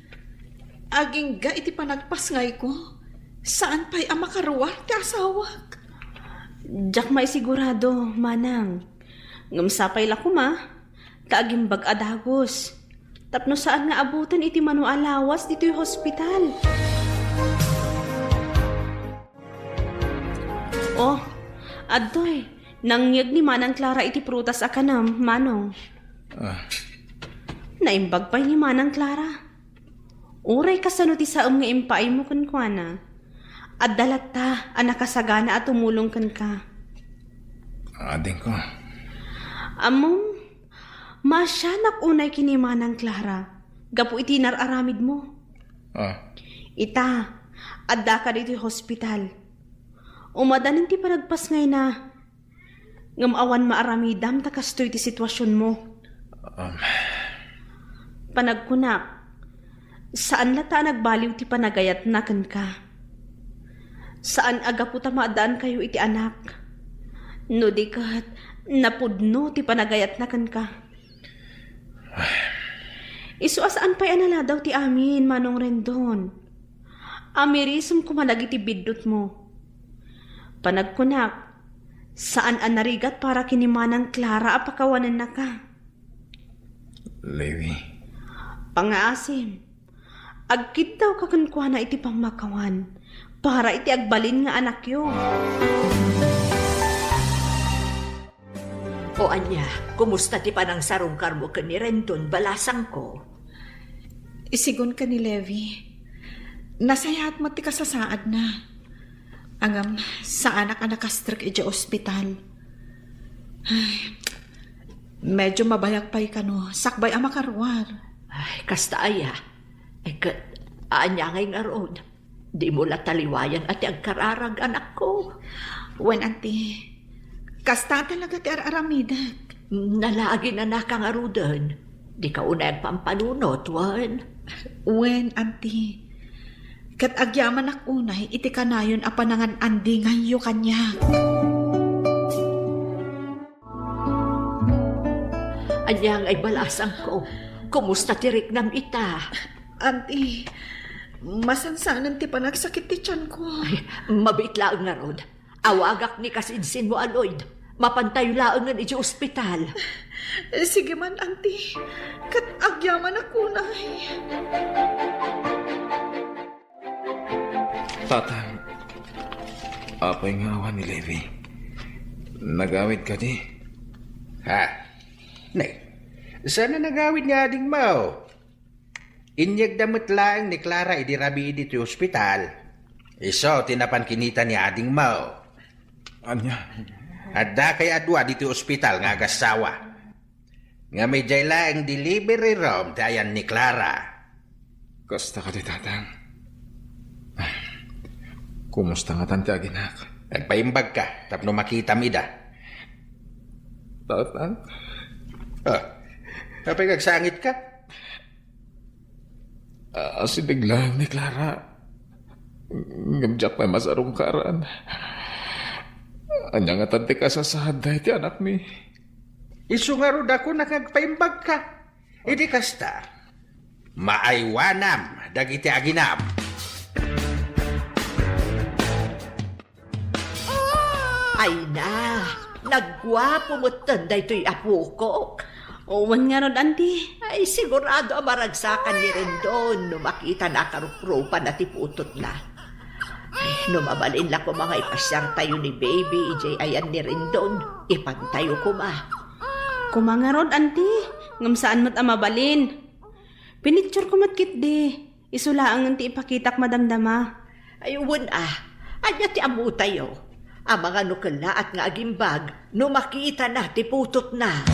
Aging ga iti panagpas ngay ko. Saan pa'y ang makaruwar ti asawak? Jak may sigurado, Manang. Ngamsapay la kuma, kaaging bag adagos. Tapno saan nga abutan iti manualawas dito'y hospital. Oh, adoy, nangyag ni Manang Clara iti prutas akanam, Manong. Naimbag pa ni Manang Clara. Uray kasano ti saam nga impaay mo kunkwana. At dalata, anakasagana at tumulong kan ka. Ading ko. Among, masyanak unay kini Manang Clara. Gapu iti nararamid mo. Ita, adda ka dito hospital. Umadanin ti panagpas ngay na. Ngamawan maaramidam takastoy ti sitwasyon mo. Panagkunak, saan lata nagbaliw ti panagayat na kan ka? Saan aga po tamadaan kayo iti anak? No di kat, napudno ti panagayat na kan ka. Isu asaan pa'y anala daw ti amin, Manong Rendon. Amirism kumalag iti bidot mo. Panagkunak, saan anarigat para kini Manang Clara apakawanan na ka? Levi. Pangaasim, agkit daw kakunkuha na iti pamakawan para iti agbalin nga anak yo. O anya, kumusta ti panang sarungkar mo ka ni Renton balasang ko? isigon ka ni Levi. Nasayahat mo ti kasasaad na. Angam, sa anak-anak kastrak ija ospital. Ay, medyo mabayag pa'y ka no. Sakbay ang makarwar. Ay, kasta aya. Kat, anya ngay nga roon. Di mo la taliwayan at ang kararag anak ko. Wen, auntie. Kasta talaga ti araramidak. Nalagi na nakangarudan. Di ka unay pampanunot, Wan. Wen, auntie. Kat agyaman ak unay, iti kanayon a panangan andi ngayo kanya. Anyang ay balasang ko. Kumusta tirik nam ita? Auntie, masansanan ti panagsakit ti tiyan ko. Ay, mabit laang nga rod. Awagak ni kasinsin mo, Aloyd. Mapantay laang nga iti ospital. Sige man, auntie. Kat agyaman ak unay. Tatang, apay nga awan ni Levi. Nagawid ka di? Ha? Nay, sana nagawid nga ading mao. Inyag damot lang ni Clara idirabi iti ti ospital. Iso, tinapan kinita ni ading mao. Anya? Adda kay adwa diti ospital nga agasawa. Nga may jayla ang delivery room dayan ni Clara. Kasta ka di, tatang. Kumusta nga tante aginak? Nagpaimbag ka, tapno makita mida. Tatang? Oh, kapag nagsangit ka? Si bigla ni Clara. Ngamjak may masarong karan. Anya nga tante ka sasahaday ti anak mi. Isu nga rod ako nakagpaimbag ka. Idi kasta. Maaywanam, dagiti aginam. Ay na, nagwapo mo tanda ito'y apo ko. Owan nga rod, auntie. Ay, sigurado maragsakan ni Rendon no makita na karupropa na tiputot na. Ay, numabalin lang ko mga ipasyar tayo ni baby, ijay ayan ni Rendon. Ipantayo ko ma. Kumanga rod, auntie. Ngam saan mo't amabalin. Pinicture ko matkit di. Isulaang nganti ipakitak madamdama. Ay, uwan anya ti amu tayo. Ang mga nukala at nga agimbag, no makita na, tiputot na.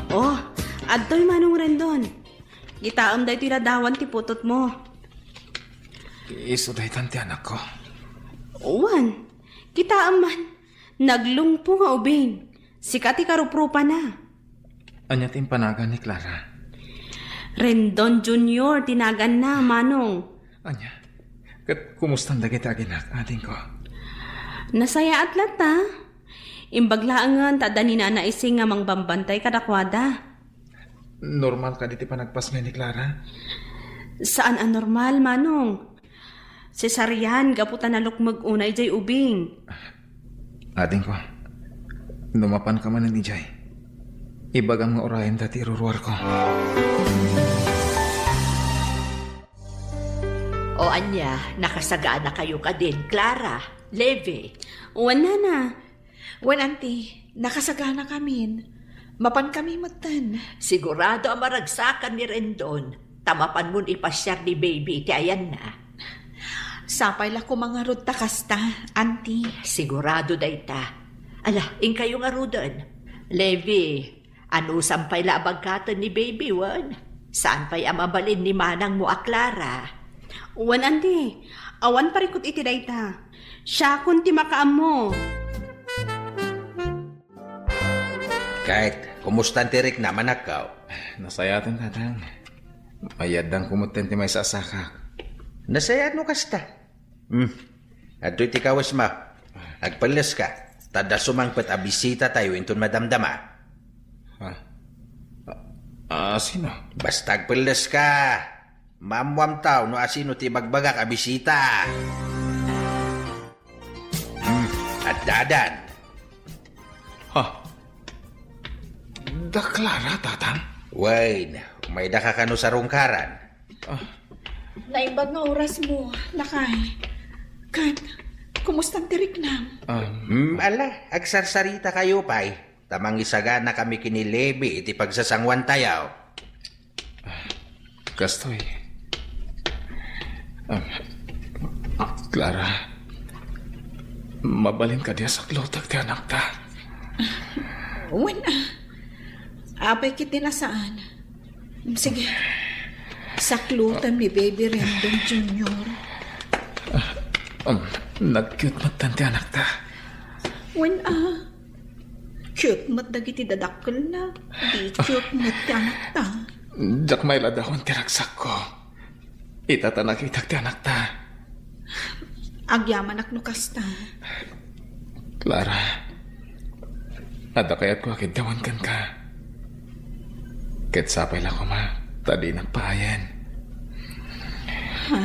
Oh, adto'y manong Rendon. Gitaam dahi tinadawan ti putot mo. Iso dahi tante anak ko. Uwan, gitaam man. Naglungpo nga ubing. Sikat ikaruprupa na. Anya timpanagan ni Clara. Rendon Jr. tinagan na, manong. Anya? Kat kumustang dagiti aginak, ating ko. Nasaya at lata. Imbaglaangan tada ni Nana Ising nga mangbambantay kadakwada. Normal ka diti panagpas nga ni Clara? Saan ang normal, manong? Cesarian, gaputan na lukmag unay jay ubing. Ating ko, numapan ka man ni Jay. Ibagang nga orayan dati iruruar ko. O anya, nakasagaan na kayo ka din, Clara, Levi. Uwan na. Wen, auntie, nakasagana kami. Mapan kami matan. Sigurado ang maragsakan ni Rendon. Tamapan mo ipasyar ni baby, iti ayan na. Sapay la ko mga rod takasta, auntie. Sigurado dayta. Ala, ing kayo nga rudan. Levi, ano sampay la abagkatan ni baby, wan? Saan pa'y amabalin ni manang mo a Clara? Uwan, auntie. Awan parikot iti dayta. Siya kun ti makaam mo. Kahit, kumustan tirik na manakaw. Nasayatan, tatang. Mayadang kumutin ti may sasakak. Nasayad mo kasta. At do'y tikawas ma. Agpalas ka. Tada sumangpet a bisita tayo inton madamdama. Sino? Basta agpalas ka. Mamwam tao no asino ti bagbagak a bisita. At dadan. Da Clara, tatang? Wain, may daka ka no sa rungkaran. Naimbag nga oras mo, lakay. Kat, kumustang tirik na? Ala, agsarsarita kayo pay. tamang isagana kami kinilebi iti pagsasangwan tayaw. Kastoy. Clara, mabalin ka diya sa klotag ti anak ta. Wala. Apay kiti nasaan. Sige. Saklutan ni Baby Rendon Jr. Nag-cute matan ti anak ta. Wala. Cute mat dagiti dadakkel na. Di cute mat ti anak ta. Jak may ladahon ti ragsak ko. Itatanak itak ti anak ta. Agyaman ak nukas ta. Clara, ada kaya't ko akidtawan kan ka. Ket sapay lang ko ma, tadi nagpahayan. Ha?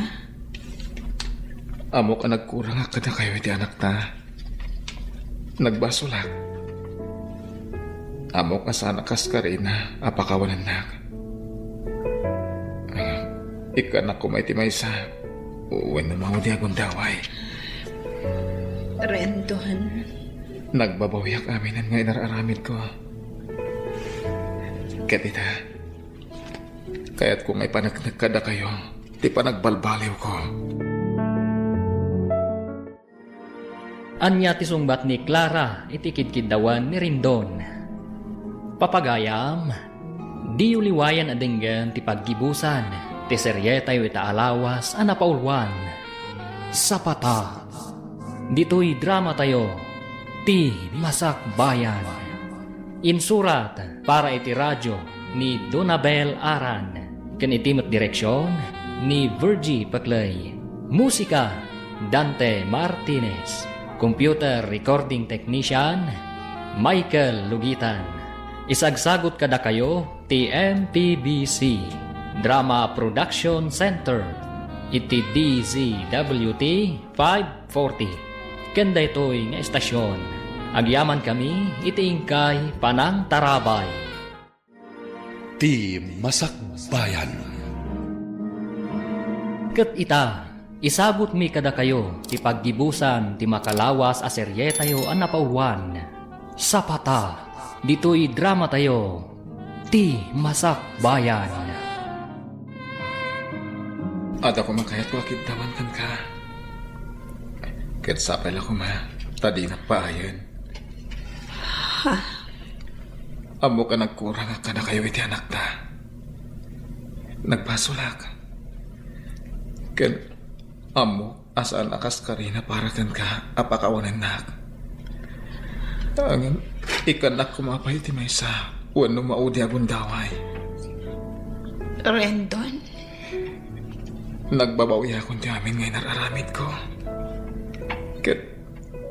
Amo ka nagkurang akad na kayo iti anak ta. Nagbasulak. Amo ka sana kas ka rin na apakawalan nak. Ikanak ko may timaysa. Uwan na maudi akong daway. Rendon. Nagbabawiyak aminan nga inararamid ko. Katita, kaya't kung may panagnagkada kayo, di pa nagbalbaliw ko. Anya ti sungbat ni Clara iti kidkidawan ni Rendon. Papagayam, di uliwayan adenggan ti paggibusan. Ti seryetayo ita alawas anapaulwan. Sapata. Dito'y drama tayo. Ti Masak Bayan. Insurat para iti radyo ni Donabel Aran. Ken itimat direksyon ni Virgie Paclay. Musika Dante Martinez. Computer recording technician Michael Lugitan. Isagsagot kada kayo ti MPBC Drama Production Center iti DZWT 540. Kenda ito'y nga estasyon. Agyaman kami iti ingkay Panang Tarabay. Ti Masak Bayan. Ket ita, isabot mi kada kayo ti paggibusan ti makalawas a serye tayo an napauluan. Sapata, dito'y drama tayo, Ti Masak Bayan. Ada ko makayat ko akidtawan kan ka. Ket sapay lang ko ma, tadi nagpahayan. Amo ka nagkurang ka na kayo iti anak ta. Nagbasulak. Ken amo asaan akas ka rin na para kan ka apakawanan nak. Tangin ikanak kumapay ti maysa wano maudi akong daway. Rendon. Nagbabawi akong ti amin ngayon nararamid ko.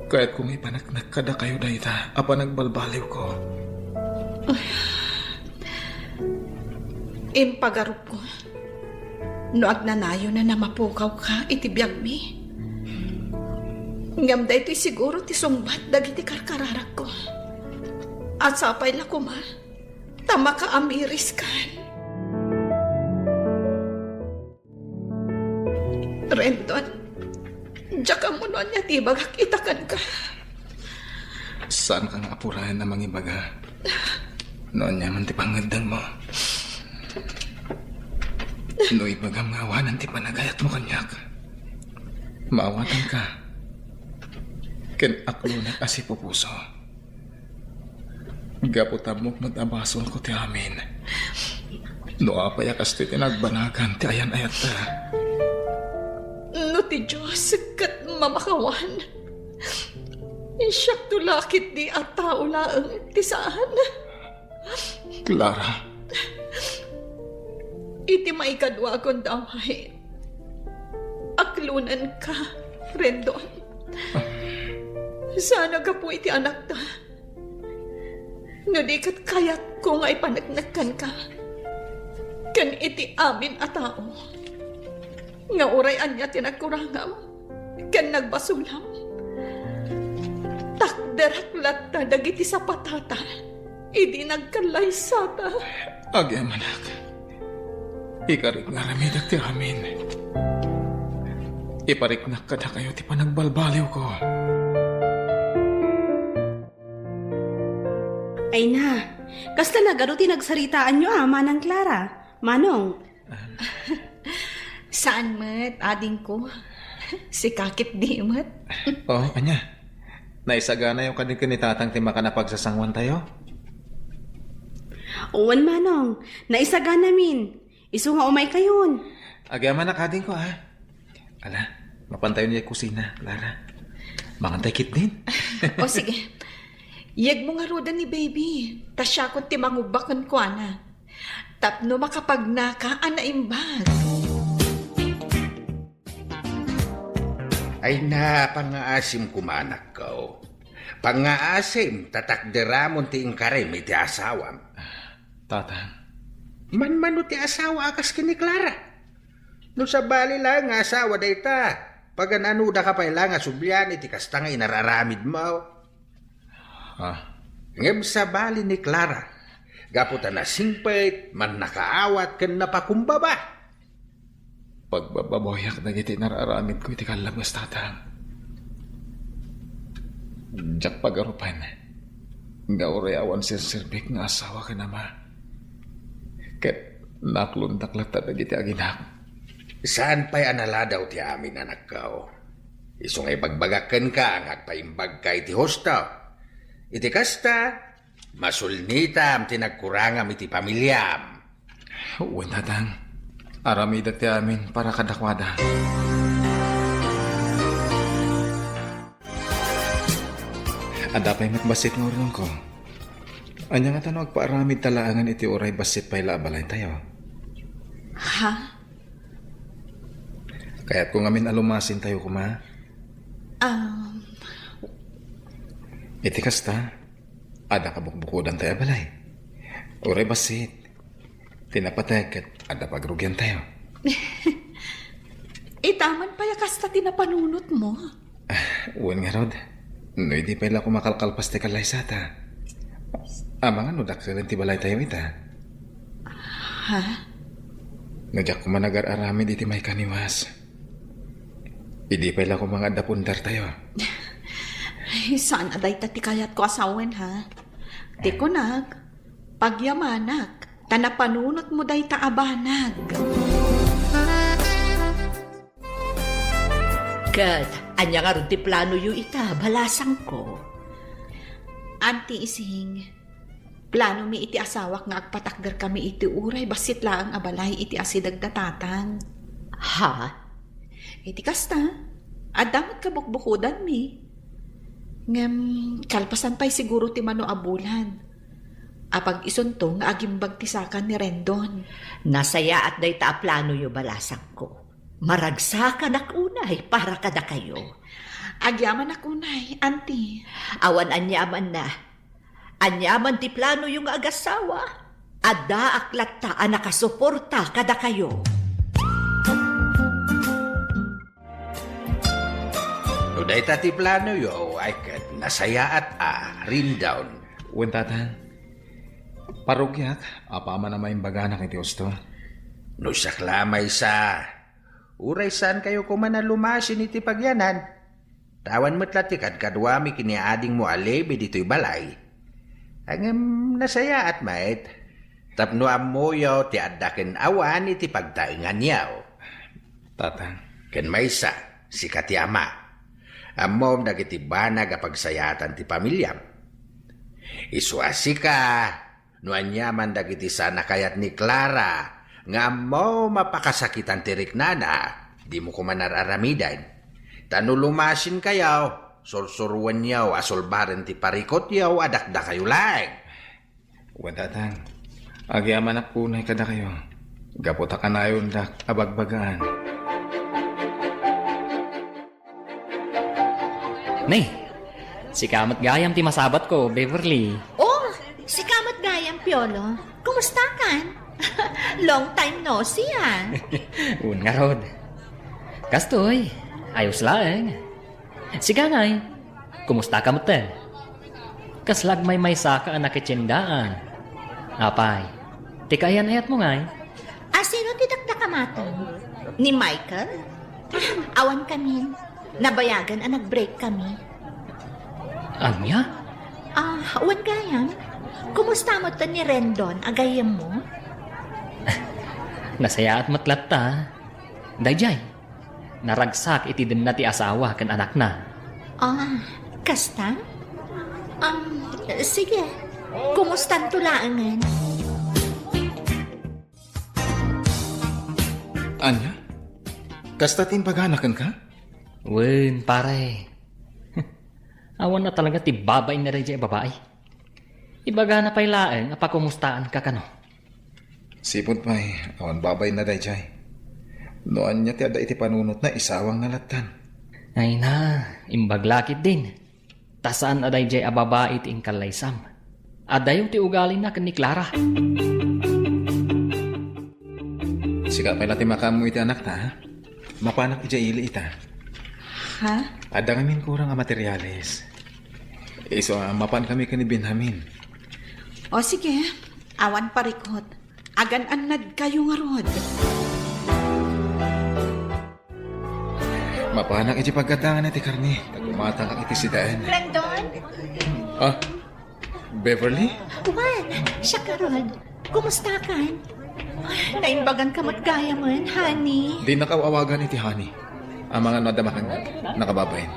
Kahit kung ipanagnak kada kayo dayta, apa nagbalbaliw ko. Impagarup ko. No agnanayo na namapukaw ka, itibiyag mi. Ngam da ito'y siguro ti sungbat dagiti karkararak ko. At sapay la ko ma, tama ka amiris kan. Rendon, diya ka mo noon niya tibagak itakan ka. Saan ka nga apurahan na mangibaga? Noon niya man ti pangadang mo. No ibagam nga awanan ti panagayat mo kanyak. Maawatan ka. Ken aklo na kasi pupuso. Gaputab mo matabasol ko ti amin. No apayakas ti tinagbanagan ti ayan ayat ta. No ti Diyos, kat mamakawan. Siyak tulakit di at tao laang ti saan. Clara. Iti maikadwa kong daway. Aklunan ka, Rendon. Sana ka po iti anak ta. No di kat kayat ko nga ipanagnakan ka. Kan iti amin a tao. Nga urayan niya tinagkurangam. Kan nagbasulam. Takdaraklat ta dagiti sa patata. Idi nagkalaysata. Agyamanak. Ikarik nga ramidak ti amin. Ipariknak kada kayo ti panagbalbaliw ko. Ay na, kasta na garo nagsaritaan nyo Manang Clara. Manong, Saan mat, ading ko? Si kakit di mat. Oh, anya. Naisagana yung kanitatang timaka na pagsasangwan tayo? uwan Manong, naisaga namin. Isu nga umay kayon. Agyaman na kading ko, ha? Ala, mapantayo niya yung kusina, Clara. Mangantay kit din. O sige, yag mo nga roda ni baby. Tas siya kung timangubakon ko, ana. Tapno makapagnaka, ana imbag. Ay na, pangaasim kumanak ko. Pangaasim, tatakderamon ti ingkarim iti asawam. Tatang, Man ti asawa akas kini Clara. No sa bali lang nga asawa dayta. Pag anuda ka pa ilang asubyan iti kastanga inararamid mo. Ngem sa bali ni Clara. Gaputa na singpet, man nakaawat ken napakumbaba. pagbababoyak na iti nararamid ko iti kalabas, tatang. Diyak pagarupan. Nga urayawan si Sirbik nga asawa ka na ma. Ket nakluntak-lakta na iti aginak. Saan pa'y anala daw ti amin anak ko? Isong ay bagbagakan ka ang agpaimbag ka iti hosta. Iti kasta, masulnitam tinagkurangam iti pamilyam. Uwan, tatang. Aramid at ti amin para kadakwada. Adapay matbasit ng urong ko. Anya nga tanong agpaaramid talaangan iti uray basit pa'y laabalay tayo. Ha? Kaya't kung amin alumasin tayo kuma, iti kasta, ada kabukbukudan tayo balay. Uray basit, tinapatek at ada pagrugyan tayo. Itaman pa yakasta tinapanunot mo. Uwan nga rod, no hindi pala kumakalkalpas ti kalay sata. Amang ano daksalan ti balay tayo ita. Ha? Nadyak ko managar-aramid iti may kaniwas. Hindi pala ko mga dapundar tayo. Ay, saan aday tati kayat ko asawen, ha? Di ko nag, pagyamanak, tanapanunot mo day taabanag. Kat, anya nga rin ti plano yu ita, balasang ko. Auntie Ising, plano mi iti asawak nga agpatakder kami iti uray, basit lang abalay iti asidag da tatang. Ha? Iti kasta, adamat ka bukbukudan mi. Ngem, kalpasan pa'y siguro ti mano abulan. Apag isunto nga agimbag tisakan ni Rendon. Nasaya at day ta plano yu balasang ko. Maragsakan ak unay para kada kayo. Agyaman ako nay, auntie. Awan anyaman na. Anyaman ti plano yung agasawa. Ada aklat ta nakasuporta kada kayo. No day tati plano yo, ay kat nasaya at rin down. Uwan, tatang. Parugyak, apa man na maimbaga iti usto. No saklamay sa, uray saan kayo kumanalumasin iti pagyanan. Tawan mo't latikad kadwami kiniading mo alebe dito'y balay. Ang nasaya at mait, tapno amoyaw ti addaken awan iti pagtaingan yaw. Tatang. Ken maysa, si Katiama. Amom dagiti banag a pagsayatan ti pamilyam. Isuasi ka, no anyaman dagiti sana kayat ni Clara, nga mo mapakasakitan ti riknana, di mo kumanararamidan. Tanulumasin kayaw, sursuruan yaw, asolbaren ti parikot yaw, adakda kayo lang. Uwan, tatang. Agyaman ak punay kada kayo. Gaputa ka na yun dak abagbagaan. Nay, si kamat gayam ti masabat ko, Beverly. Oh, si Kamat Gayam Piolo. Kumusta kan? Long time no see, ah. Un nga rod. Kastoy, ayos lang. Si Gangay, kumusta ka mo te? Kaslag may saka anak itsyendaan. Apay, tikayan ayat mo ngay. Sino tidakda kamaton? Ni Michael? Awan kami. Nabayagan ang nag-break kami. Anya? Awan Gayam. Kumusta mo to ni Rendon? Agayam mo? Nasaya at matlat ta. Dayjay, naragsak iti din na ti asawa kan anak na. Ah, kasta? Sige. Kumustan tulaangan? Anya? Kasta timbaganakan ka? Wen, pare. Awan na talaga ti babay na rin babae. Ibaga na pa'y laeng apakumustaan ka kano. Sipot pa'y, awan babay na day jay. Noan niya ti ada iti panunot na isawang nalatan. Ay na, imbaglakit din. Tasaan aday jay ababae ti ingkalaysam. Adayo ti ugali na kan ni Clara. Sika pa'y lati makamu iti anak ta, ha? Mapanak iti ili ita. Ha? Ada ngamin kurang ang materyales. Iso, mapan kami ka ni Benjamin. O sige, awan parikot. Agan-anad kayo nga rod. Mapanak iti pagkatangan iti karni. Nagumatang kang iti sidaan. Rendon? Ah, Beverly? Juan, siya ka rod. Kumusta ka? Naimbagan ka matgaya man, honey. Di nakawawagan iti honey. Ang mga nadamakan nakababayin.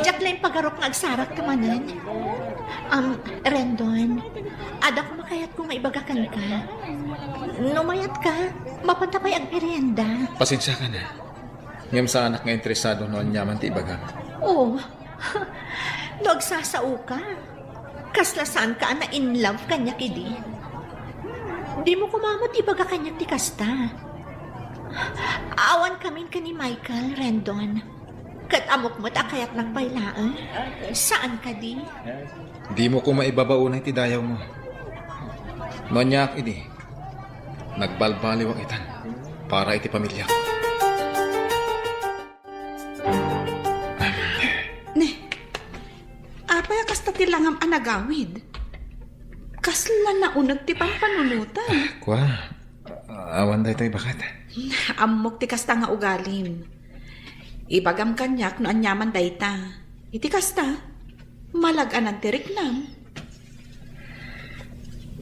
Diyak lang pagarok nga agsarak ka manan. Rendon, ada ko makayat kung maibagakan ka. Numayat ka, mapantapay ang merienda. Pasensya ka na. Ngayong sa anak nga interesado noon yaman ti ibaga. Oh, nagsasao ka. Kaslasan ka na in love kanya kidi. Di mo kumamot ibaga kanya ti kasta. Awan kamin ka ni Michael, Rendon. Kat amok mo't akayat ng bailaan. Saan ka di? Di mo ko maibabaunay ti dayaw mo. Noon niya ak idi. Nagbalbaliwak itan para iti pamilya. Apay kasta tilangam anagawid. Kasla na unag ti pampanunutan. Kwa, awan day tayo bakat. Amok ti kasta nga ugalim. Ibagam kanyak no anyaman dayta. Iti kasta, malaganan ti riknam.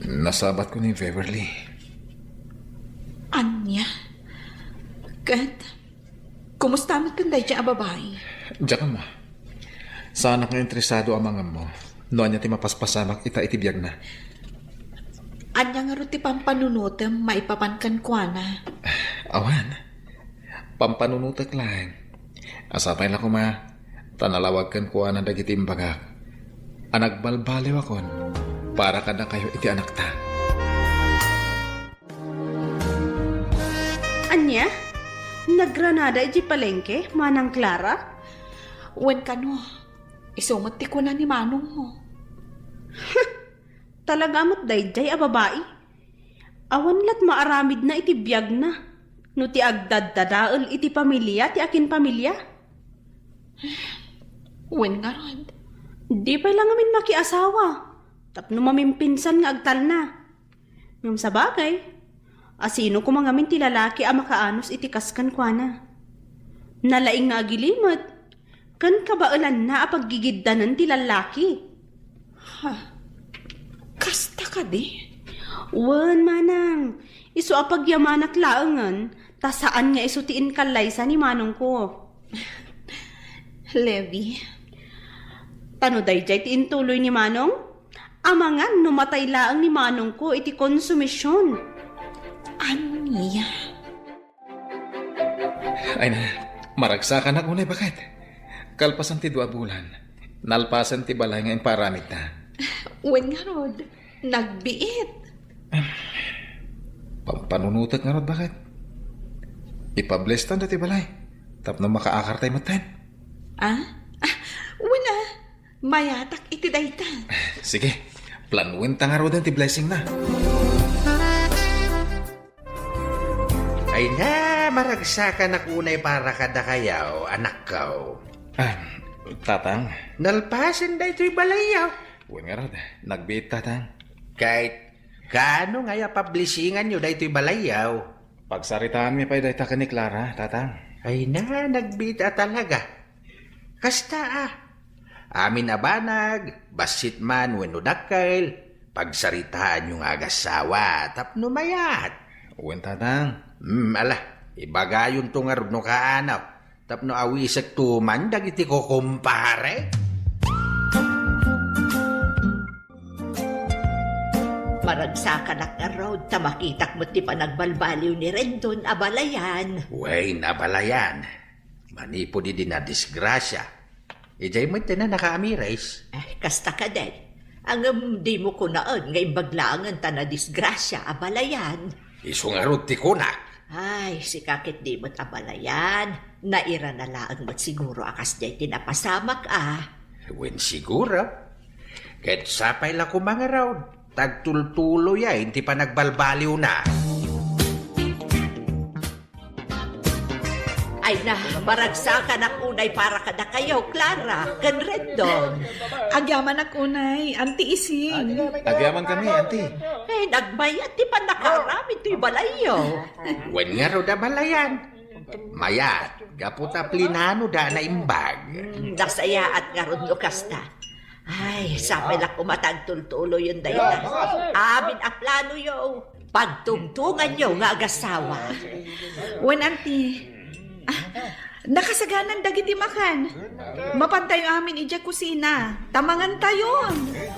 Nasabat ko ni Beverly. Anya? Kat, kumusta mo't kanday siya babae? Diyan ka mo. Sa anak nga interesado ang mga mo. Noon niya ti mapaspasamak ita itibiyag na. Anya nga ro ti pampanunutem maipapankan kwa na. Awan. Pampanunutak lang. Asapay lang ko ma. Tanalawag kan kuha na dagiti imbagak. Anagbalbaliw akon. Para ka na kayo iti anak ta. Anya? Nagranada iti palengke, manang Clara? Wen kano, isumot ti ko na ni manong mo. Talaga mo't dayjay a babae. Awan lat maaramid na iti biyag na. No ti agdaddadael iti pamilya, ti akin pamilya. Wen nga rod. Di pa lang amin makiasawa. Tapno mamimpinsan nga agtal na. Ngam sa bagay, asino ko mga min ti lalaki a makaanos iti kaskan kwa na. Nalaing nga agilimat, kan kabailan na a paggigiddanan ti lalaki. Kasta ka di? Wan manang, iso a pagyamanak laengan, ta saan nga iso tiin kalaysa ni manong ko. Levi, Tano dayjay ti intuloy ni manong? Amangan numatay laang ni manong ko iti konsumisyon. anya? Ay na, maragsakan na kunay bakat. Kalpasan ti 2 bulan. Nalpasan ti balay nga imparamit na. Wen nga rod, nagbiit. Pampanunutak nga rod bakat. Ipablestan na ti balay. Tapno makaakar tayo matan. Wala, mayatak iti dayta. Sige, planuin ta nga rod ti blessing na. Ay na, maragsakan na kunay para kada kayaw, anak kaw. Tatang. Nalpasin da ito'y balayaw. Uwan nga rod, nagbiit tatang. Kahit kaano nga pablisingan nyo da ito'y balayaw. Pagsaritaan mi pa dayta ka ni Clara, tatang. Ay na, nagbita talaga. Kasta Amin abanag, basit man wenno dakkel, pagsaritaan yung agasawa, tapno mayat. Uwan tatang. Ala, ibagayon to nga rin no kaanaw. Tapno awisag tuman, dagiti ko kumpare. Maragsakan ak nga road, tamakitak mo ti panagbalbaliw ni Rendon, abalayan. Uy, nabalayan. Manipo di na disgrasya. Ijay mo na nakaamirais. Kasta ka din. Ang di mo kunaan, ngay baglangan ta na disgrasya, abalayan. Isungarot ti kunak. Ay, si kakit di mo't abalayan. Naira na laang mo't siguro akas day tinapasamak Wen siguro. Kahit sapay la ko mga raw. Tagtultulo ya, hindi pa nagbalbaliw na. Ay na, maragsakan ang unay para kada kayo, Clara, kan Rendon. Agyaman ak unay, anti ising. Agyaman kami, auntie. Nagbayat, di pa nakarami ito'y balayo. Wen nga raw da balayan. Mayat, gaputa plinano da na imbag. Nasaya at nga ron kasta. Ay, sapay lang kumatagtultulo yun dayo. Amin ang plano yo. Pagtungtungan yo nga agasawa. Wen anti, nakasaganan dagiti makan. Mapantay amin ija kusina. Tamangan tayon.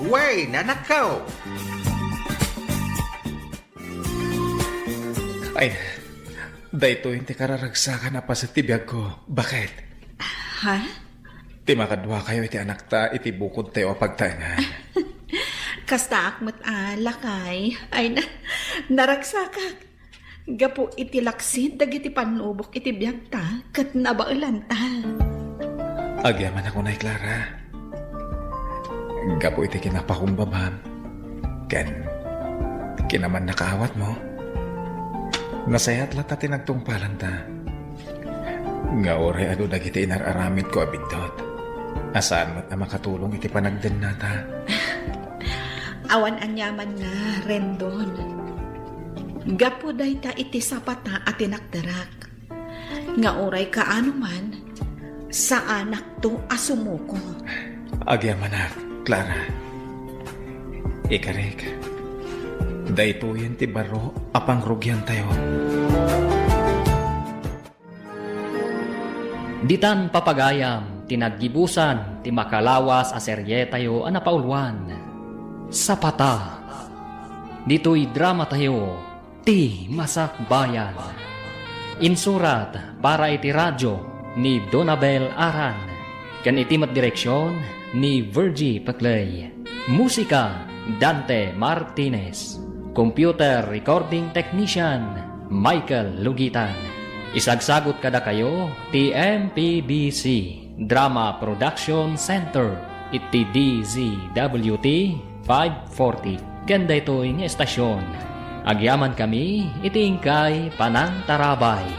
Wey, nanakaw. Ay, dahito hindi kararagsakan na pa sa tibiyag ko. Bakit? Ha? Ti makadwa kayo iti anak ta, iti bukod tayo pagtaingan. Kasta akmat lakay. Ay na, naragsakak. Gapo iti laksid, dagiti panubok iti biyag ta, kat nabaulan ta. Agyaman ako na, Clara. Gapo iti kinapakumbabam. Ken, kinaman nakaawat mo. Nasayat lata tinagtungpalan ta. Nga ore ado dagiti inararamid ko abindot. Asaan mo't na makatulong iti panagden nata. Awan anyaman na, Rendon. Gapo day ta iti sapata at tinakdarak. Nga oray kaano man, sa anak to asumuko. Agyaman na, Clara. Ikarik. Dayto yan ti baro apang rugyan tayo. Ditan papagayam, tinaggibusan, ti makalawas a serye tayo anapaulwan. Sapata. Dito'y drama tayo, ti Masak Bayan. Insurat para iti radyo ni Donabel Aran. Kan itimat direksyon ni Virgie Paclay. Musika, Dante Martinez. Computer Recording Technician, Michael Lugitan. Isagsagot kada kayo, TMPBC Drama Production Center, iti DZWT 540. Ganda ito yung estasyon. Agyaman kami, itingkay Panang Tarabay.